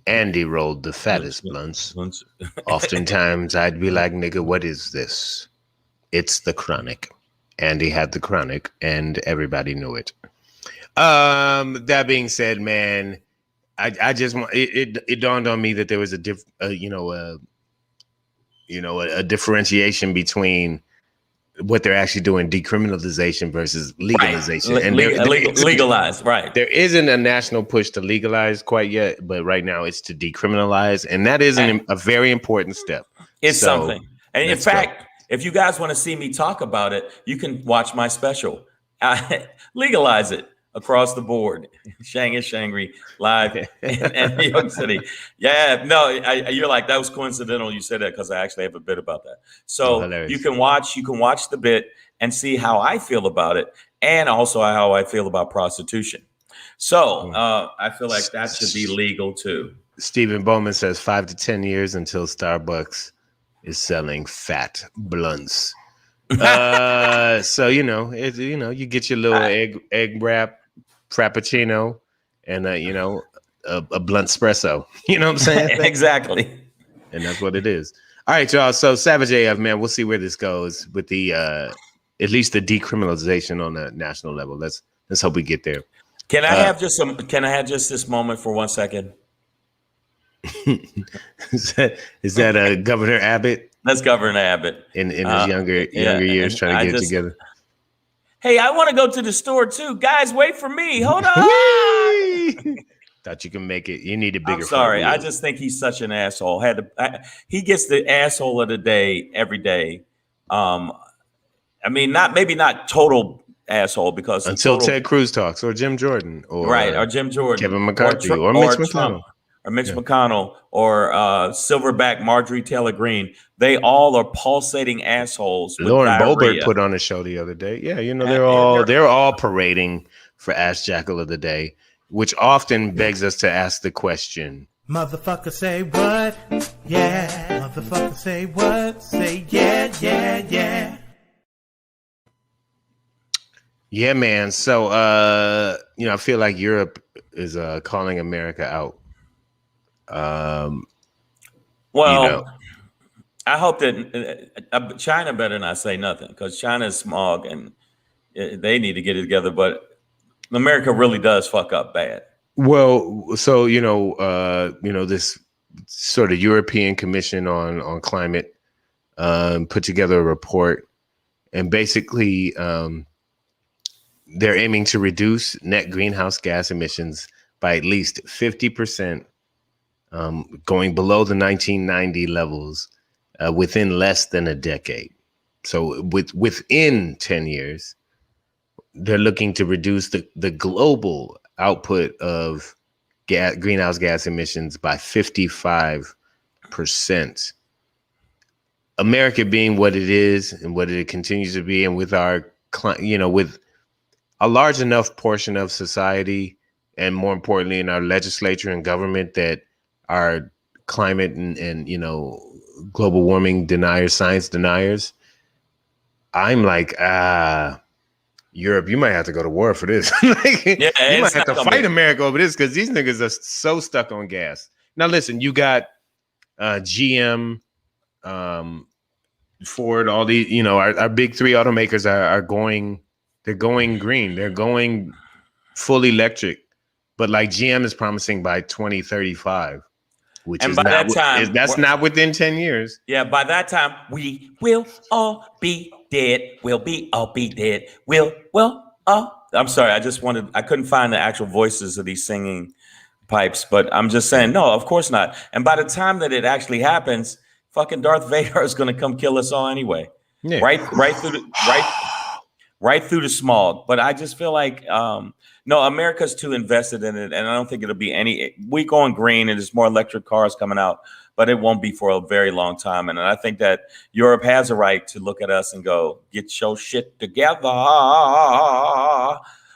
Andy rolled the fattest blunts. Oftentimes I'd be like, nigga, what is this? It's the chronic. Andy had the chronic and everybody knew it. That being said, man, I just want it dawned on me that there was a differentiation between what they're actually doing, decriminalization versus legalization. Right. And legalize, right. There isn't a national push to legalize quite yet, but right now it's to decriminalize. And that is a very important step. It's something. And in fact, if you guys want to see me talk about it, you can watch my special. Legalize it across the board. Shang is Shangry live in New York City. Yeah, no, you're like, that was coincidental. You said that because I actually have a bit about that. So you can watch the bit and see how I feel about it, and also how I feel about prostitution. So I feel like that should be legal too. Stephen Bowman says 5 to 10 years until Starbucks is selling fat blunts. So you get your little egg wrap frappuccino and a blunt espresso. You know what I'm saying? Exactly. And that's what it is. All right, y'all. So Savage AF, man, we'll see where this goes with the at least the decriminalization on a national level. Let's hope we get there. Can I have just this moment for 1 second? Is that Governor Abbott? That's Governor Abbott in his younger years trying to get it together. Hey, I want to go to the store too, guys. Wait for me. Hold on. Thought you can make it. You need a bigger. I'm sorry. I just think he's such an asshole. He gets the asshole of the day every day. I mean, maybe not total asshole, because until Ted Cruz talks, or Jim Jordan, or Jim Jordan, Kevin McCarthy, or Mitch McConnell. Or Mitch McConnell, or Silverback Marjorie Taylor Greene. They all are pulsating assholes. Lauren Boebert put on a show the other day. Yeah, they're all parading for Ass Jackal of the Day, which often begs us to ask the question: motherfucker, say what? Yeah. Motherfucker, say what? Say yeah, yeah, yeah. Yeah, man. So I feel like Europe is calling America out. I hope that China better not say nothing, because China is smog and they need to get it together. But America really does fuck up bad. Well, so this sort of European Commission on climate put together a report, and basically they're aiming to reduce net greenhouse gas emissions by at least 50%. Going below the 1990 levels within less than a decade. So within 10 years, they're looking to reduce the global output of greenhouse gas emissions by 55%. America being what it is and what it continues to be, and with our, with a large enough portion of society, and more importantly in our legislature and government, that are climate and global warming deniers, science deniers. I'm like, Europe, you might have to go to war for this. You might have to fight America over this, because these niggas are so stuck on gas. Now listen, you got GM, Ford, all these, our big three automakers are going green. They're going full electric But like GM is promising by 2035, which And is by not that time, that's not within 10 years. Yeah, by that time, we will all be dead. We'll all be dead. We'll all. I'm sorry, I couldn't find the actual voices of these singing pipes, but I'm just saying, no, of course not. And by the time that it actually happens, fucking Darth Vader is going to come kill us all anyway. Yeah. Right through the smog. But I just feel like, no, America's too invested in it, and I don't think it'll be we going green, and there's more electric cars coming out, but it won't be for a very long time. And I think that Europe has a right to look at us and go, get your shit together.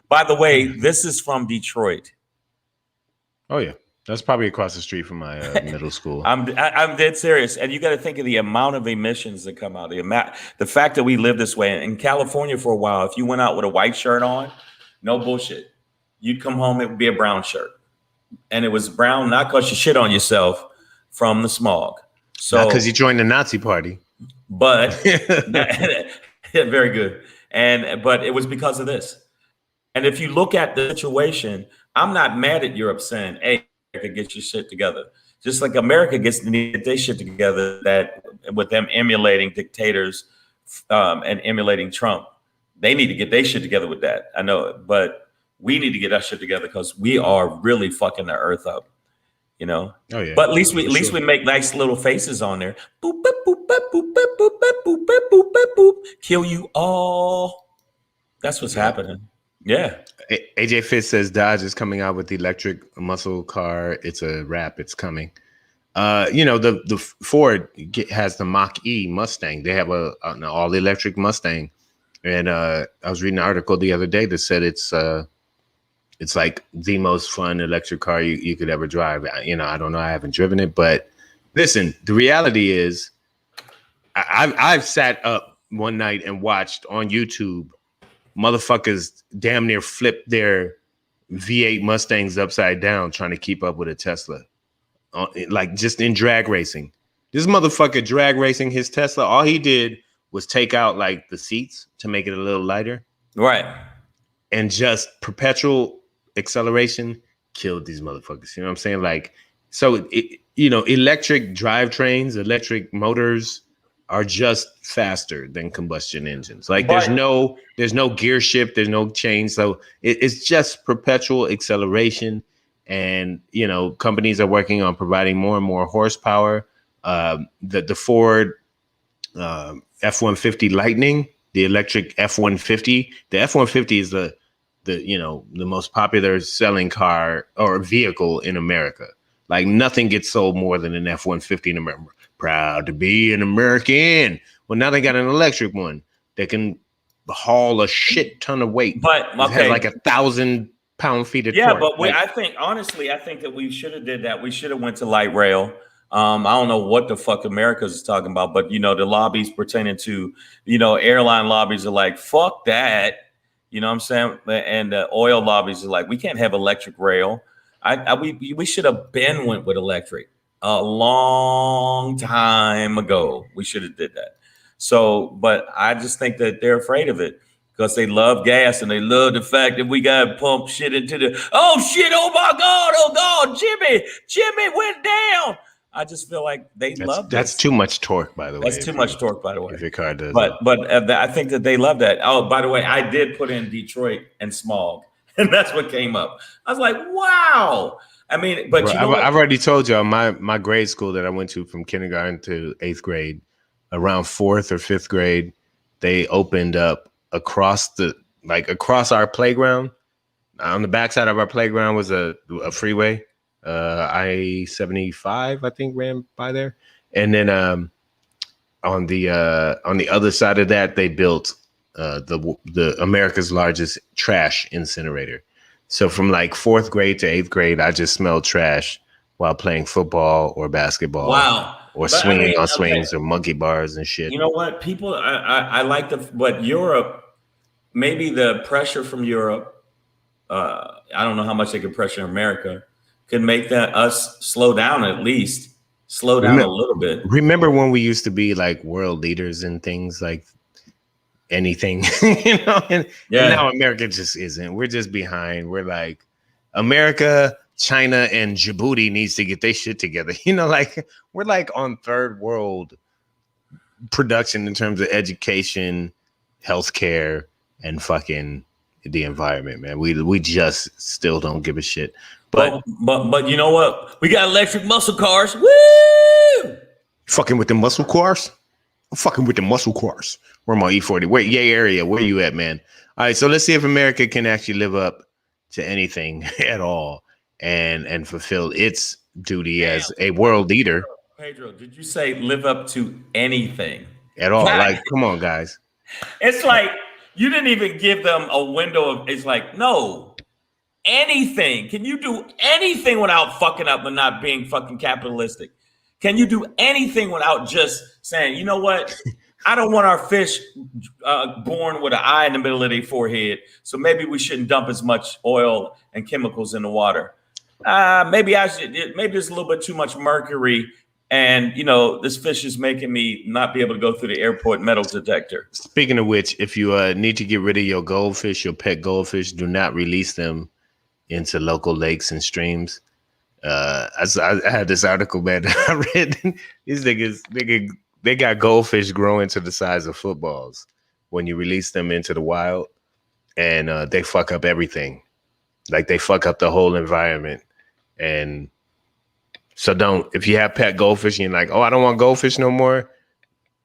By the way, this is from Detroit. Oh yeah, that's probably across the street from my middle school. I'm dead serious, and you got to think of the amount of emissions that come out. The fact that we live this way in California for a while. If you went out with a white shirt on, no bullshit, you'd come home, it would be a brown shirt, and it was brown not because you shit on yourself from the smog. So not because you joined the Nazi party, but very good, but it was because of this. And if you look at the situation, I'm not mad at Europe saying, hey, America, get your shit together. Just like America gets to get their shit together, that with them emulating dictators and emulating Trump, they need to get their shit together with that. I know it, but we need to get our shit together because we are really fucking the earth up, you know? Oh, yeah. But at least we make nice little faces on there. Boop, boop, boop, boop, boop, boop, boop, boop, boop, boop, boop, boop, boop. Kill you all. That's what's happening. Yeah. AJ Fitz says Dodge is coming out with the electric muscle car. It's a wrap. It's coming. The Ford has the Mach-E Mustang. They have an all electric Mustang, and I was reading an article the other day that said it's like the most fun electric car you could ever drive. I don't know. I haven't driven it, but listen, the reality is, I've sat up one night and watched on YouTube motherfuckers damn near flip their V8 Mustangs upside down trying to keep up with a Tesla, like just in drag racing. This motherfucker drag racing his Tesla. All he did was take out like the seats to make it a little lighter, right? And just perpetual acceleration killed these motherfuckers. You know what I'm saying? Like, so electric drivetrains, electric motors are just faster than combustion engines. Like there's no gear shift, there's no change. So it's just perpetual acceleration. And, companies are working on providing more and more horsepower. The Ford F-150 Lightning, the electric F-150, the F-150 is the most popular selling car or vehicle in America. Like nothing gets sold more than an F-150 in America. Proud to be an American. Well, now they got an electric one that can haul a shit ton of weight. But it has like 1,000 pound-feet of torque. But I think that we should have did that. We should have went to light rail. I don't know what the fuck America's talking about, but the lobbies pertaining to airline lobbies are like, fuck that. You know what I'm saying? And the oil lobbies are like, we can't have electric rail. We should have went with electric a long time ago. We should have did that. So, but I just think that they're afraid of it because they love gas and they love the fact that we got to pump shit into oh my God, oh God, Jimmy went down. I just feel like love that's too much torque, by the way. That's too much torque, by the way. If your car does, but I think that they love that. Oh, by the way, I did put in Detroit and smog, and that's what came up. I was like, wow. I mean, but I've already told y'all my grade school that I went to from kindergarten to 8th grade, around 4th or 5th grade, they opened up across our playground. On the backside of our playground was a freeway. I-75, I think, ran by there. And then on the other side of that, they built the America's largest trash incinerator. So from like 4th grade to 8th grade, I just smelled trash while playing football or basketball. Wow. Or swinging on swings or monkey bars and shit. You know what? People, I like but Europe, maybe the pressure from Europe, I don't know how much they could pressure America, could make us slow down at least. Slow down a little bit. Remember when we used to be like world leaders in things like anything, and now America just isn't. We're just behind. We're like America, China, and Djibouti needs to get their shit together. You know, like we're like on third world production in terms of education, healthcare, and fucking the environment, man. We just still don't give a shit. But you know what? We got electric muscle cars. Woo! Fucking with the muscle cars. I'm fucking with the muscle cars. Where my E40? Wait, Yay area. Where you at, man? All right, so let's see if America can actually live up to anything at all and fulfill its duty as a world leader. Pedro, did you say live up to anything at all? God. Like, come on, guys. It's like you didn't even give them a window of. It's like no, anything. Can you do anything without fucking up and not being fucking capitalistic? Can you do anything without just saying, you know what? I don't want our fish born with an eye in the middle of their forehead, so maybe we shouldn't dump as much oil and chemicals in the water. Maybe I should. Maybe there's a little bit too much mercury, and you know this fish is making me not be able to go through the airport metal detector. Speaking of which, if you need to get rid of your goldfish, your pet goldfish, do not release them into local lakes and streams. I had this article, man, that I read. These niggas, they got goldfish growing to the size of footballs when you release them into the wild, and they fuck up everything. Like they fuck up the whole environment. And so if you have pet goldfish and you're like, oh, I don't want goldfish no more,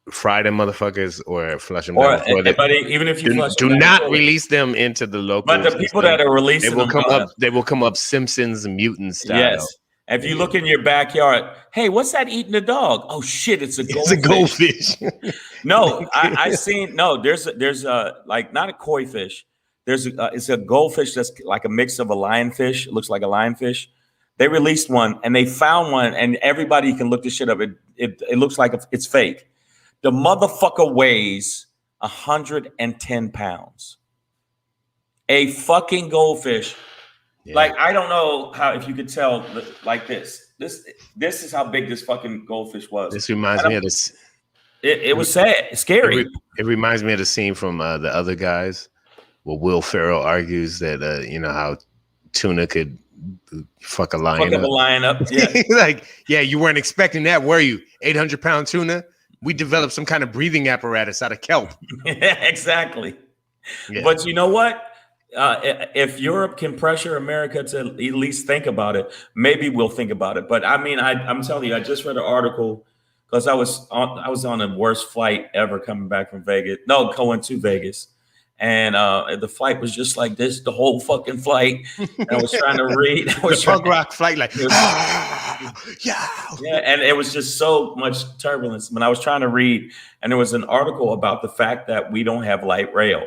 fry them motherfuckers or flush them down. But even if you do not release them into the local. But the people that are releasing they will come up Simpsons mutant style. Yes. If you look in your backyard, hey, what's that eating the dog? Oh shit, it's a goldfish. It's a goldfish. No, I seen there's like not a koi fish. It's a goldfish that's like a mix of a lionfish. It looks like a lionfish. They released one and they found one, and everybody can look this shit up. It looks like it's fake. The motherfucker weighs 110 pounds. A fucking goldfish. Yeah. Like, I don't know if you could tell like this. This is how big this fucking goldfish was. This reminds me of this. It was sad, scary. It reminds me of the scene from The Other Guys, where Will Ferrell argues that you know how tuna could fuck a lion up. A lion up. Yeah. Like, yeah, you weren't expecting that, were you? 800-pound tuna. We developed some kind of breathing apparatus out of kelp. Exactly. Yeah. But you know what? If Europe can pressure America to at least think about it, maybe we'll think about it. But I mean, I'm telling you, I just read an article because I was on the worst flight ever coming back from Vegas. No, going to Vegas. And the flight was just like this, the whole fucking flight. And I was trying to read. The punk rock flight, like, yeah. And it was just so much turbulence. When I was trying to read, and there was an article about the fact that we don't have light rail.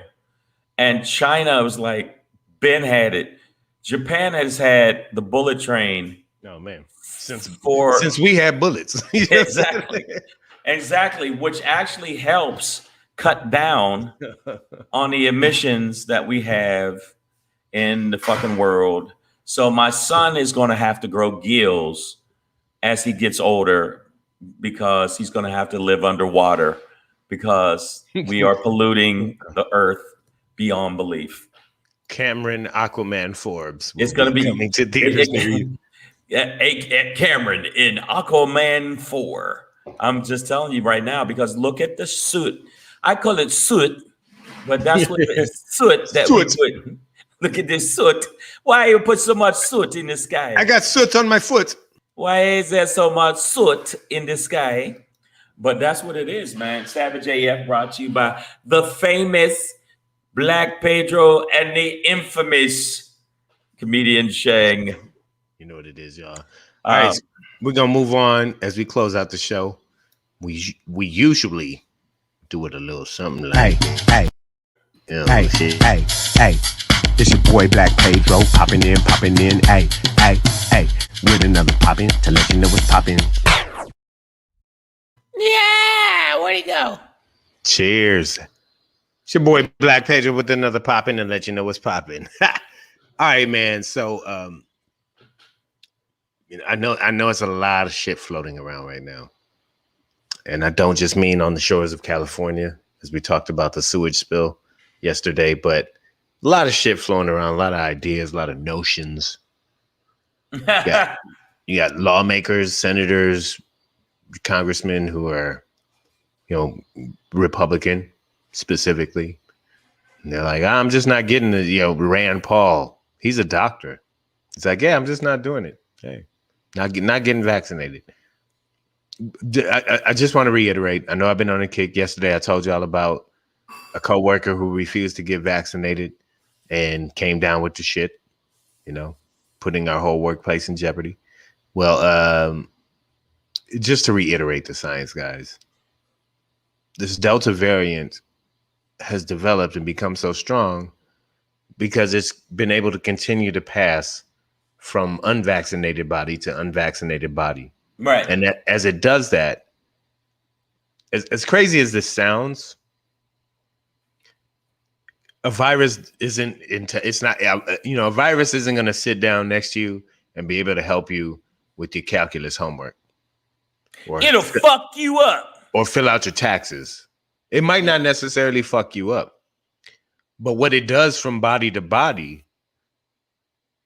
And China was like, Ben had it. Japan has had the bullet train. Oh man, since we had bullets. Exactly, which actually helps cut down on the emissions that we have in the fucking world. So my son is going to have to grow gills as he gets older because he's going to have to live underwater because we are polluting the earth beyond belief. Cameron Aquaman Forbes. It's going to be coming to theaters near you. Cameron in Aquaman 4. I'm just telling you right now because look at the suit. I call it soot, but that's what it is. Soot that we put. Look at this soot. Why you put so much soot in the sky? I got soot on my foot. Why is there so much soot in the sky? But that's what it is, man. Savage AF brought to you by the famous Black Pedro and the infamous comedian Shang. You know what it is, y'all. All right, we're gonna move on as we close out the show. We usually do it a little something like, hey, it's your boy Black Pedro popping in, hey, with another popping to let you know what's popping. Yeah, where'd he go? Cheers. It's your boy Black Pedro with another popping and let you know what's popping. All right, man. So you know, I know it's a lot of shit floating around right now. And I don't just mean on the shores of California, as we talked about the sewage spill yesterday, but a lot of shit flowing around, a lot of ideas, a lot of notions Yeah. You got lawmakers, senators, congressmen who are, Republican specifically. And they're like, I'm just not getting the, Rand Paul. He's a doctor. It's like, yeah, I'm just not doing it. Hey, not getting vaccinated. I just want to reiterate. I know I've been on a kick. Yesterday, I told y'all about a coworker who refused to get vaccinated and came down with the shit, putting our whole workplace in jeopardy. Well, just to reiterate the science, guys, this Delta variant has developed and become so strong because it's been able to continue to pass from unvaccinated body to unvaccinated body. Right. And that, as it does that, as crazy as this sounds, a virus isn't a virus isn't going to sit down next to you and be able to help you with your calculus homework. Or it'll fuck you up. Or fill out your taxes. It might not necessarily fuck you up. But what it does from body to body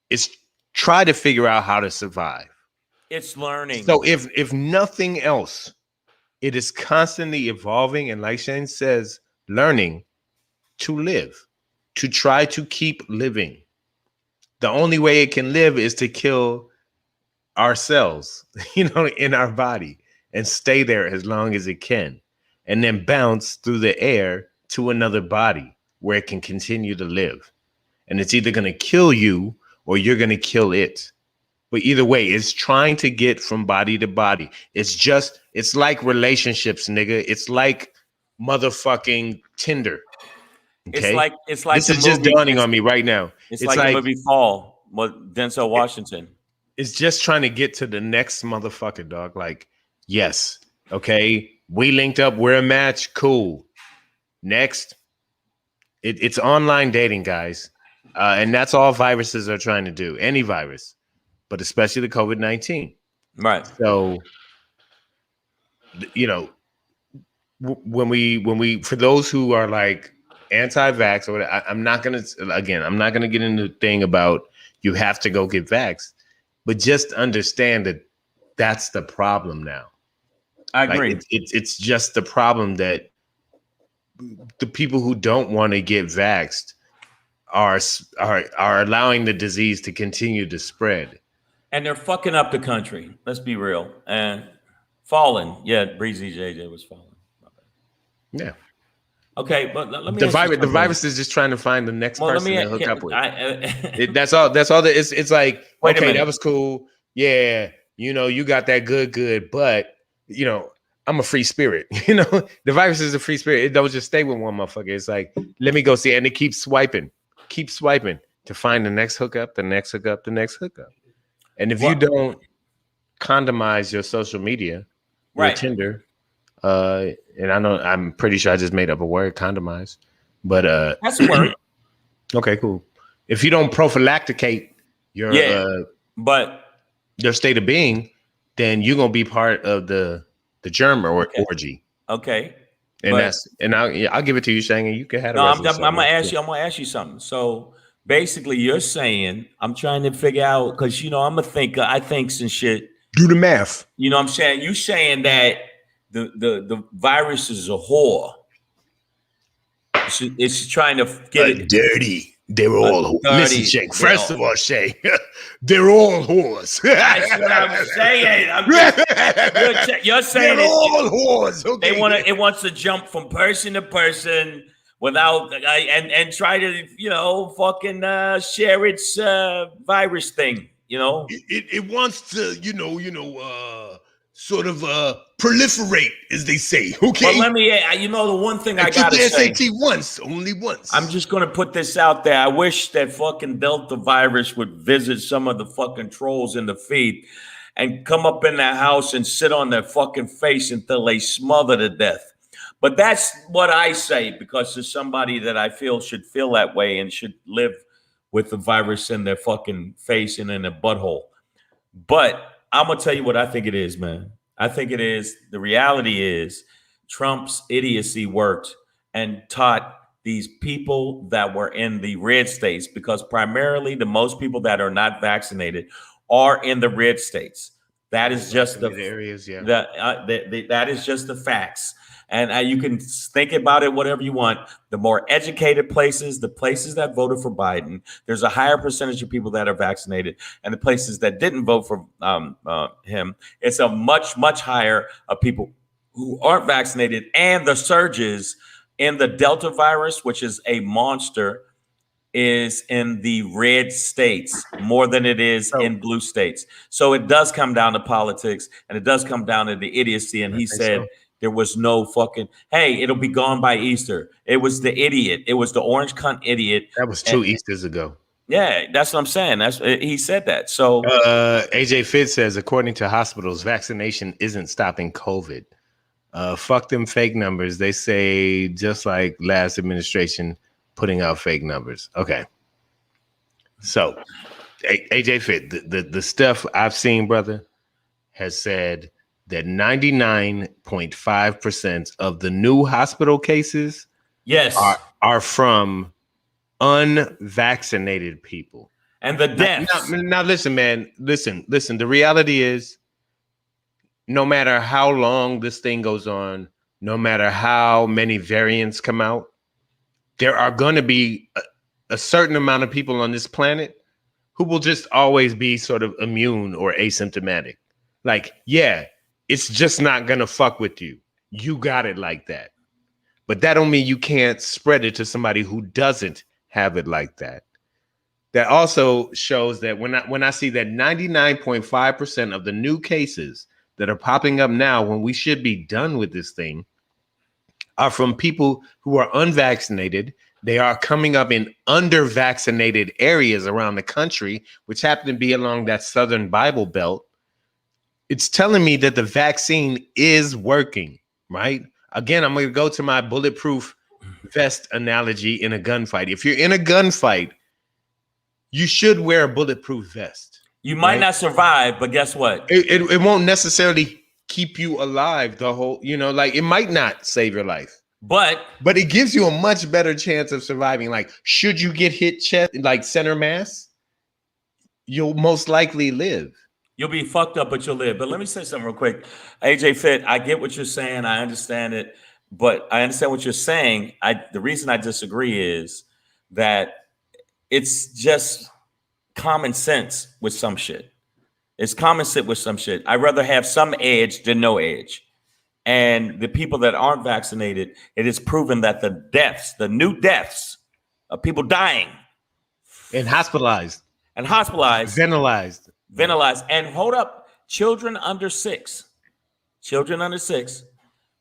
is try to figure out how to survive. It's learning. So if nothing else, it is constantly evolving. And like Shane says, learning to live, to try to keep living. The only way it can live is to kill ourselves, in our body and stay there as long as it can. And then bounce through the air to another body where it can continue to live. And it's either going to kill you or you're going to kill it. But either way, it's trying to get from body to body. It's like relationships, nigga. It's like motherfucking Tinder. Okay? It's like this is just dawning on me right now. It's like the movie Fall with Denzel Washington. It's just trying to get to the next motherfucker, dog. Like, yes, okay, we linked up, we're a match, cool. Next, it's online dating, guys. And that's all viruses are trying to do. Any virus, but especially the COVID-19. Right. So, when we for those who are like anti-vax, or I'm not gonna get into the thing about you have to go get vaxxed, but just understand that that's the problem now. I agree. Like it's just the problem that the people who don't want to get vaxxed are allowing the disease to continue to spread. And they're fucking up the country. Let's be real. And falling. Yeah, Breezy JJ was falling. Yeah. Okay, but let me. The virus is just trying to find the next person to hook up with. That's all. It's like, okay, that was cool. Yeah, you got that good, but I'm a free spirit. The virus is a free spirit. It don't just stay with one motherfucker. It's like, let me go see it, and it keeps swiping to find the next hookup, the next hookup, the next hookup. And if you don't condomize your social media, your Tinder, and I'm pretty sure I just made up a word, condomize, but that's a word. Okay, cool. If you don't prophylacticate your state of being, then you're gonna be part of the germ orgy. Okay. And I'll give it to you, Shang, and you can have it. I'm gonna ask you something. So basically, you're saying, I'm trying to figure out, because I'm a thinker. I think some shit. Do the math. You know what I'm saying? You saying that the virus is a whore. It's trying to get it dirty. They're all whores. Listen, Shay. First of all, Shay, they're all whores. That's what I'm saying. You're saying they're all whores. Okay. It wants to jump from person to person without and try to fucking share its virus thing. It wants to sort of proliferate, as they say. Okay. But let me, the one thing I gotta say. SAT only once. I'm just gonna put this out there. I wish that fucking Delta virus would visit some of the fucking trolls in the feed and come up in their house and sit on their fucking face until they smother to death. But that's what I say, because there's somebody that I feel should feel that way and should live with the virus in their fucking face and in their butthole. But I'm going to tell you what I think it is, man. I think it is. The reality is Trump's idiocy worked and taught these people that were in the red states, because primarily the most people that are not vaccinated are in the red states. That is just the areas, that is just the facts. And you can think about it whatever you want. The more educated places, the places that voted for Biden, there's a higher percentage of people that are vaccinated. And the places that didn't vote for him, it's a much, much higher of people who aren't vaccinated. And the surges in the Delta virus, which is a monster, is in the red states more than it is in blue states. So it does come down to politics, and it does come down to the idiocy. And he said there was no fucking, hey, it'll be gone by Easter. It was the idiot. It was the orange cunt idiot. That was 2 Easters ago. Yeah, that's what I'm saying. He said that. So AJ Fitz says, according to hospitals, vaccination isn't stopping COVID. Fuck them fake numbers. They say just like last administration putting out fake numbers. Okay. So AJ Fit, the stuff I've seen, brother, has said that 99.5% of the new hospital cases are from unvaccinated people. And the deaths. Now listen, man. Listen. The reality is, no matter how long this thing goes on, no matter how many variants come out, there are going to be a certain amount of people on this planet who will just always be sort of immune or asymptomatic. Like, yeah, it's just not going to fuck with you. You got it like that. But that don't mean you can't spread it to somebody who doesn't have it like that. That also shows that when I see that 99.5% of the new cases that are popping up now, when we should be done with this thing, are from people who are unvaccinated. They are coming up in under-vaccinated areas around the country, which happen to be along that southern Bible Belt. It's telling me that the vaccine is working, right? Again, I'm going to go to my bulletproof vest analogy in a gunfight. If you're in a gunfight, you should wear a bulletproof vest. You might not survive, but guess what? It won't necessarily keep you alive the whole, like it might not save your life. But it gives you a much better chance of surviving. Like, should you get hit chest, like center mass, you'll most likely live. You'll be fucked up, but you'll live. But let me say something real quick. AJ Fit, I get what you're saying. I understand it. But I understand what you're saying. The reason I disagree is that it's just common sense with some shit. It's common sense with some shit. I'd rather have some edge than no edge. And the people that aren't vaccinated, it is proven that the new deaths of people dying. And hospitalized. Ventilized. And hold up, children under 6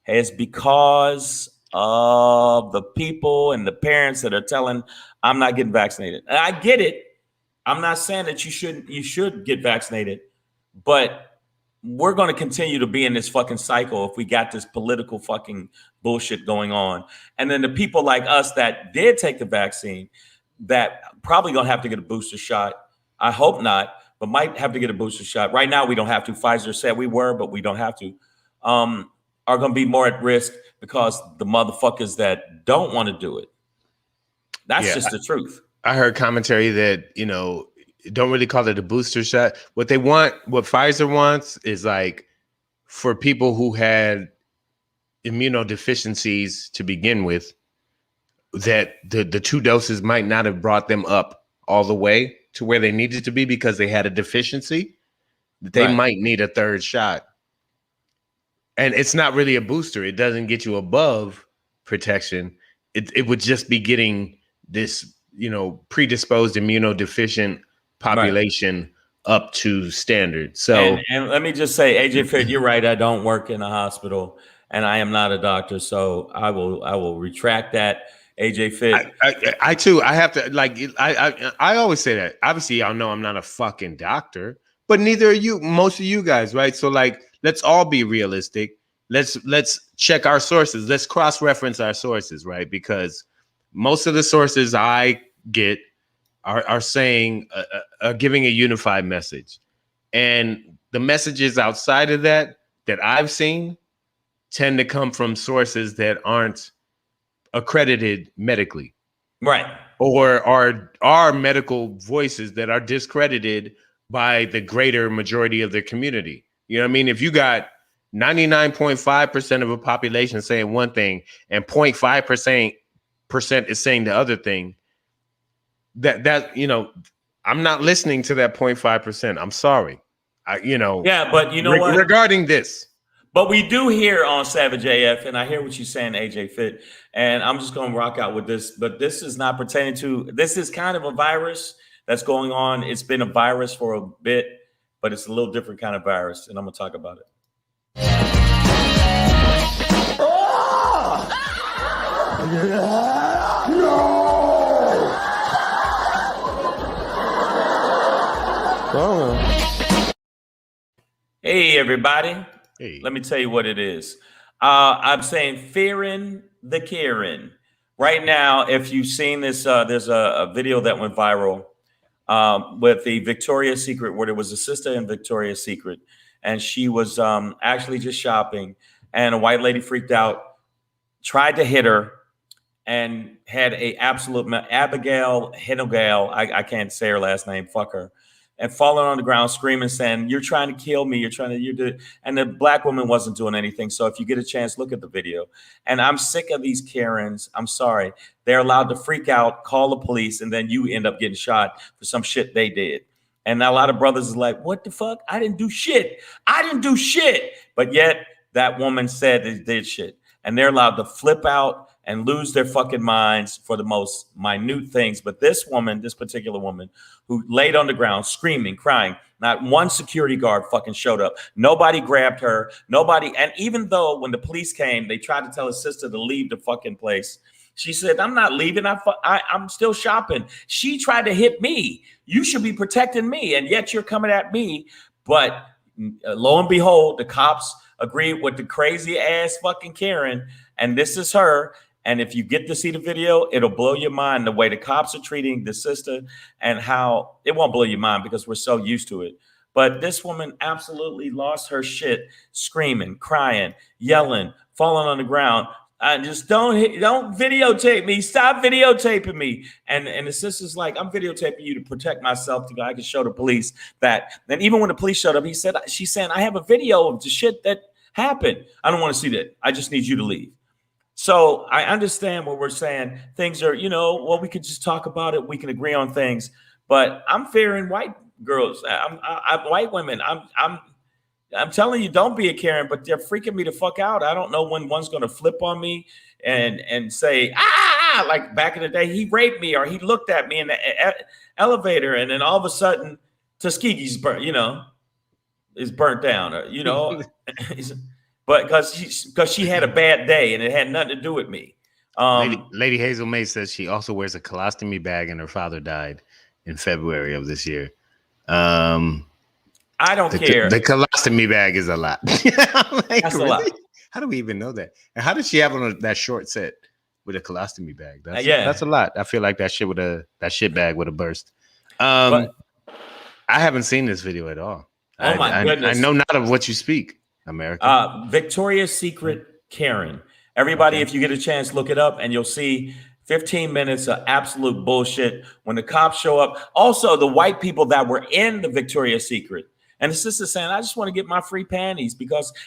is because of the people and the parents that are telling, I'm not getting vaccinated. And I get it. I'm not saying that you should get vaccinated, but we're going to continue to be in this fucking cycle if we got this political fucking bullshit going on. And then the people like us that did take the vaccine, that probably going to have to get a booster shot. I hope not, but might have to get a booster shot. Right now, we don't have to. Pfizer said we were, but we don't have to. Are going to be more at risk because the motherfuckers that don't want to do it. That's just the truth. I heard commentary that, don't really call it a booster shot. What Pfizer wants is like for people who had immunodeficiencies to begin with, that the 2 doses might not have brought them up all the way to where they needed to be because they had a deficiency. They might need a 3rd shot. And it's not really a booster. It doesn't get you above protection. It would just be getting this, predisposed immunodeficient population up to standard. So, and let me just say, AJ Fit, you're right. I don't work in a hospital, and I am not a doctor, so I will retract that. AJ Fit, I too. I have to I always say that. Obviously, y'all know I'm not a fucking doctor, but neither are you. Most of you guys, right? So let's all be realistic. Let's check our sources. Let's cross-reference our sources, right? Because most of the sources I get are saying, are giving a unified message. And the messages outside of that I've seen tend to come from sources that aren't accredited medically. Right. Or are medical voices that are discredited by the greater majority of the community. You know what I mean? If you got 99.5% of a population saying one thing and 0.5% is saying the other thing, that you know, I'm not listening to that 0.5%. I'm sorry. Yeah, but you know what? Regarding this. But we do hear on Savage AF, and I hear what you're saying, AJ Fit, and I'm just going to rock out with this. But this is not pertaining to, this is kind of a virus that's going on. It's been a virus for a bit, but it's a little different kind of virus, and I'm going to talk about it. Hey, everybody. Hey. Let me tell you what it is. I'm saying fearing the Karen. Right now, if you've seen this, there's a video that went viral with the Victoria's Secret, where there was a sister in Victoria's Secret, and she was actually just shopping, and a white lady freaked out, tried to hit her, and had a absolute Abigail Hinogal, I can't say her last name, fuck her, and falling on the ground screaming, saying, "You're trying to kill me. And the black woman wasn't doing anything. So if you get a chance, look at the video. And I'm sick of these Karens. I'm sorry. They're allowed to freak out, call the police, and then you end up getting shot for some shit they did. And a lot of brothers is like, what the fuck? I didn't do shit. I didn't do shit. But yet that woman said they did shit. And they're allowed to flip out and lose their fucking minds for the most minute things. But this woman, this particular woman, who laid on the ground screaming, crying, not one security guard fucking showed up. Nobody grabbed her. Nobody. And even though when the police came, they tried to tell her sister to leave the fucking place. She said, I'm not leaving. I'm still shopping. She tried to hit me. You should be protecting me. And yet you're coming at me. But lo and behold, the cops agreed with the crazy ass fucking Karen. And this is her. And if you get to see the video, it'll blow your mind the way the cops are treating the sister, and how it won't blow your mind because we're so used to it. But this woman absolutely lost her shit, screaming, crying, yelling, falling on the ground. I just don't videotape me. Stop videotaping me. And the sister's like, I'm videotaping you to protect myself. I can show the police that. And even when the police showed up, she's saying, I have a video of the shit that happened. I don't want to see that. I just need you to leave. So I understand what we're saying. Things are, well, we could just talk about it. We can agree on things. But I'm fearing white girls. I'm white women. I'm telling you, don't be a Karen, but they're freaking me the fuck out. I don't know when one's going to flip on me and say, like back in the day, he raped me or he looked at me in the elevator. And then all of a sudden, Tuskegee's burnt, is burnt down, but because she had a bad day and it had nothing to do with me. Lady Hazel May says she also wears a colostomy bag and her father died in February of this year. I don't care. The colostomy bag is a lot. Like, that's really? A lot. How do we even know that? And how did she have on that short set with a colostomy bag? That's a lot. I feel like that shit bag would have burst. I haven't seen this video at all. Oh my goodness! I know not of what you speak. America. Victoria's Secret Karen. Everybody, if you get a chance, look it up and you'll see 15 minutes of absolute bullshit when the cops show up. Also, the white people that were in the Victoria's Secret. And the sister saying, I just want to get my free panties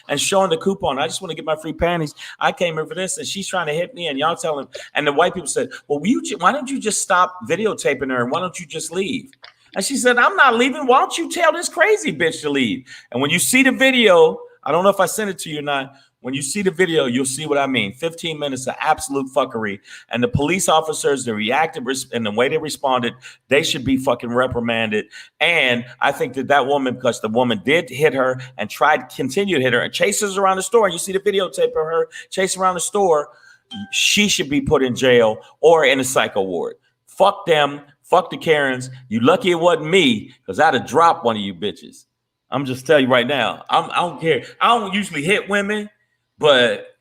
and showing the coupon. I just want to get my free panties. I came here for this. And she's trying to hit me. And y'all telling, and the white people said, well, why don't you just stop videotaping her? And why don't you just leave? And she said, I'm not leaving. Why don't you tell this crazy bitch to leave? And when you see the video, I don't know if I sent it to you or not. When you see the video, you'll see what I mean. 15 minutes of absolute fuckery. And the police officers, the reacted and the way they responded, they should be fucking reprimanded. And I think that woman, because the woman did hit her and tried to continue to hit her and chases around the store. And you see the videotape of her chasing around the store. She should be put in jail or in a psycho ward. Fuck them. Fuck the Karens. You lucky it wasn't me, because I'd have dropped one of you bitches. I'm just telling you right now. I don't care. I don't usually hit women, but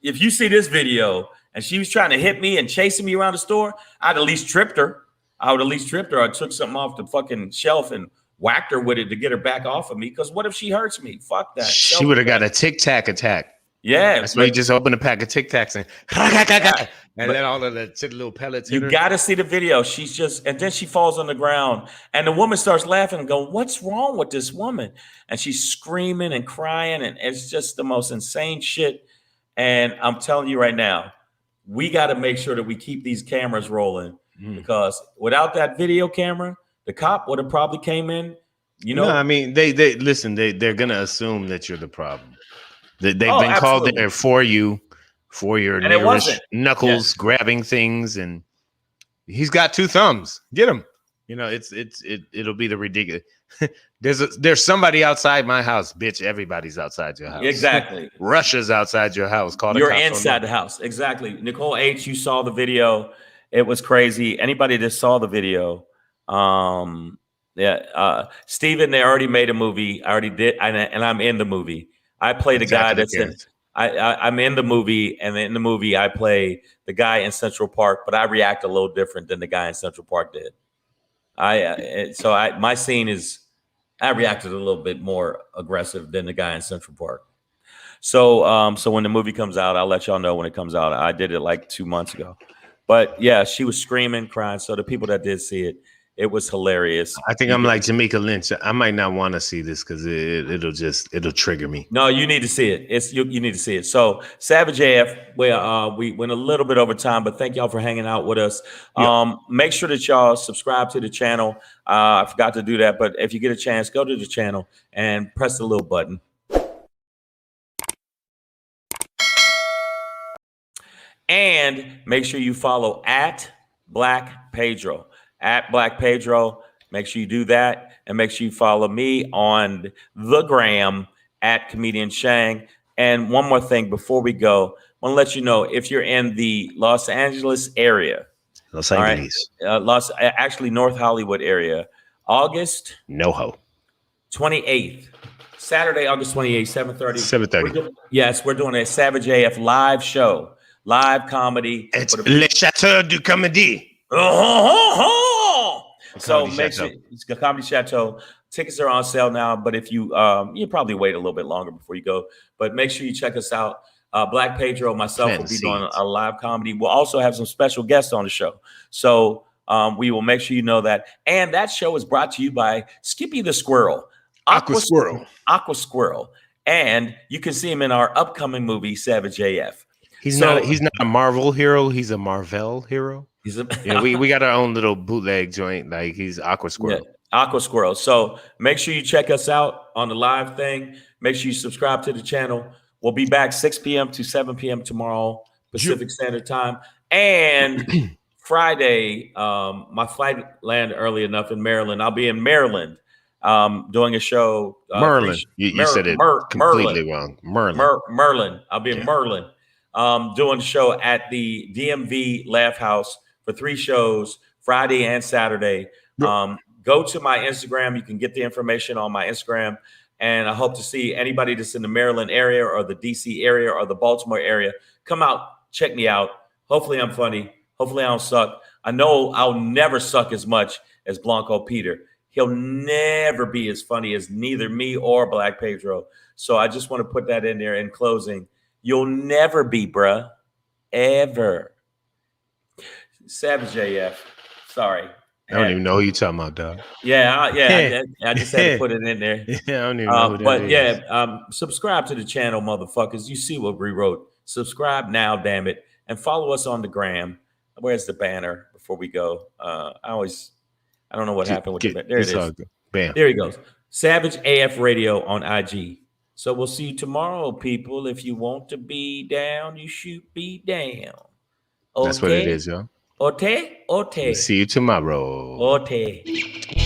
if you see this video and she was trying to hit me and chasing me around the store, I'd at least tripped her. I took something off the fucking shelf and whacked her with it to get her back off of me. Because what if she hurts me? Fuck that. She would have got a Tic Tac attack. Yeah. That's why you just open a pack of Tic Tacs and And then all of the little pellets. You got to see the video. She's just, and then she falls on the ground, and the woman starts laughing and going, "What's wrong with this woman?" And she's screaming and crying, and it's just the most insane shit. And I'm telling you right now, we got to make sure that we keep these cameras rolling, because without that video camera, the cop would have probably came in. You know, no, I mean, they listen. They're gonna assume that you're the problem. They've been absolutely called there for you. For your And it nearest wasn't. knuckles grabbing things, and he's got 2 thumbs. Get him. You know, it'll be the ridiculous. There's somebody outside my house, bitch. Everybody's outside your house. Exactly. Russia's outside your house. Call the You're cops on inside them. the house. Exactly. Nicole H, you saw the video. It was crazy. Anybody that saw the video, Steven, they already made a movie. I already did, and I'm in the movie. I play the guy that's in. I'm in the movie, and in the movie I play the guy in Central Park, but I react a little different than the guy in Central Park did. My scene is, I reacted a little bit more aggressive than the guy in Central Park. So when the movie comes out, I'll let y'all know when it comes out. I did it like 2 months ago, but yeah, she was screaming, crying. So the people that did see it, it was hilarious. I think I'm like Jamaica Lynch. I might not want to see this because it'll trigger me. No, you need to see it. You need to see it. So Savage AF, we went a little bit over time, but thank y'all for hanging out with us. Make sure that y'all subscribe to the channel. I forgot to do that, but if you get a chance, go to the channel and press the little button. And make sure you follow at Black Pedro. At Black Pedro, make sure you do that, and make sure you follow me on the gram at Comedian Shang. And one more thing before we go, I want to let you know, if you're in the Los Angeles area, Los Angeles, actually North Hollywood area, August 28th, Saturday, August 28th, 7:30. 7:30. Yes, we're doing a Savage AF live show, live comedy. It's Le Chateau du Comédie. So make sure it's the Comedy Chateau. Tickets are on sale now, but if you probably wait a little bit longer before you go. But make sure you check us out. Black Pedro, myself will be doing a live comedy. We'll also have some special guests on the show. So we will make sure you know that. And that show is brought to you by Skippy the Squirrel. Aqua Squirrel. And you can see him in our upcoming movie, Savage AF. He's not a Marvel hero. He's a Marvel hero. We got our own little bootleg joint. Like, he's Aqua Squirrel. Yeah, Aqua Squirrel. So make sure you check us out on the live thing. Make sure you subscribe to the channel. We'll be back 6 p.m. to 7 p.m. tomorrow, Pacific Standard Time. And Friday, my flight landed early enough in Maryland. I'll be in Maryland doing a show. Merlin. You said it completely wrong. Merlin. I'll be in Merlin doing a show at the DMV Laugh House for 3 shows, Friday and Saturday. Go to my Instagram. You can get the information on my Instagram. And I hope to see anybody that's in the Maryland area or the DC area or the Baltimore area. Come out, check me out. Hopefully I'm funny. Hopefully I don't suck. I know I'll never suck as much as Blanco Peter. He'll never be as funny as neither me or Black Pedro. So I just want to put that in there in closing. You'll never be, bruh. Ever. Savage AF. Sorry. I don't even know who you're talking about, dog. Yeah. I just had to put it in there. Yeah, I don't even know who that is. Subscribe to the channel, motherfuckers. You see what we wrote. Subscribe now, damn it. And follow us on the gram. Where's the banner before we go? I don't know what happened with the banner. There it is. Bam. There he goes. Savage AF Radio on IG. So we'll see you tomorrow, people. If you want to be down, you should be down. Okay? That's what it is, yo. Ote? See you tomorrow. Ote.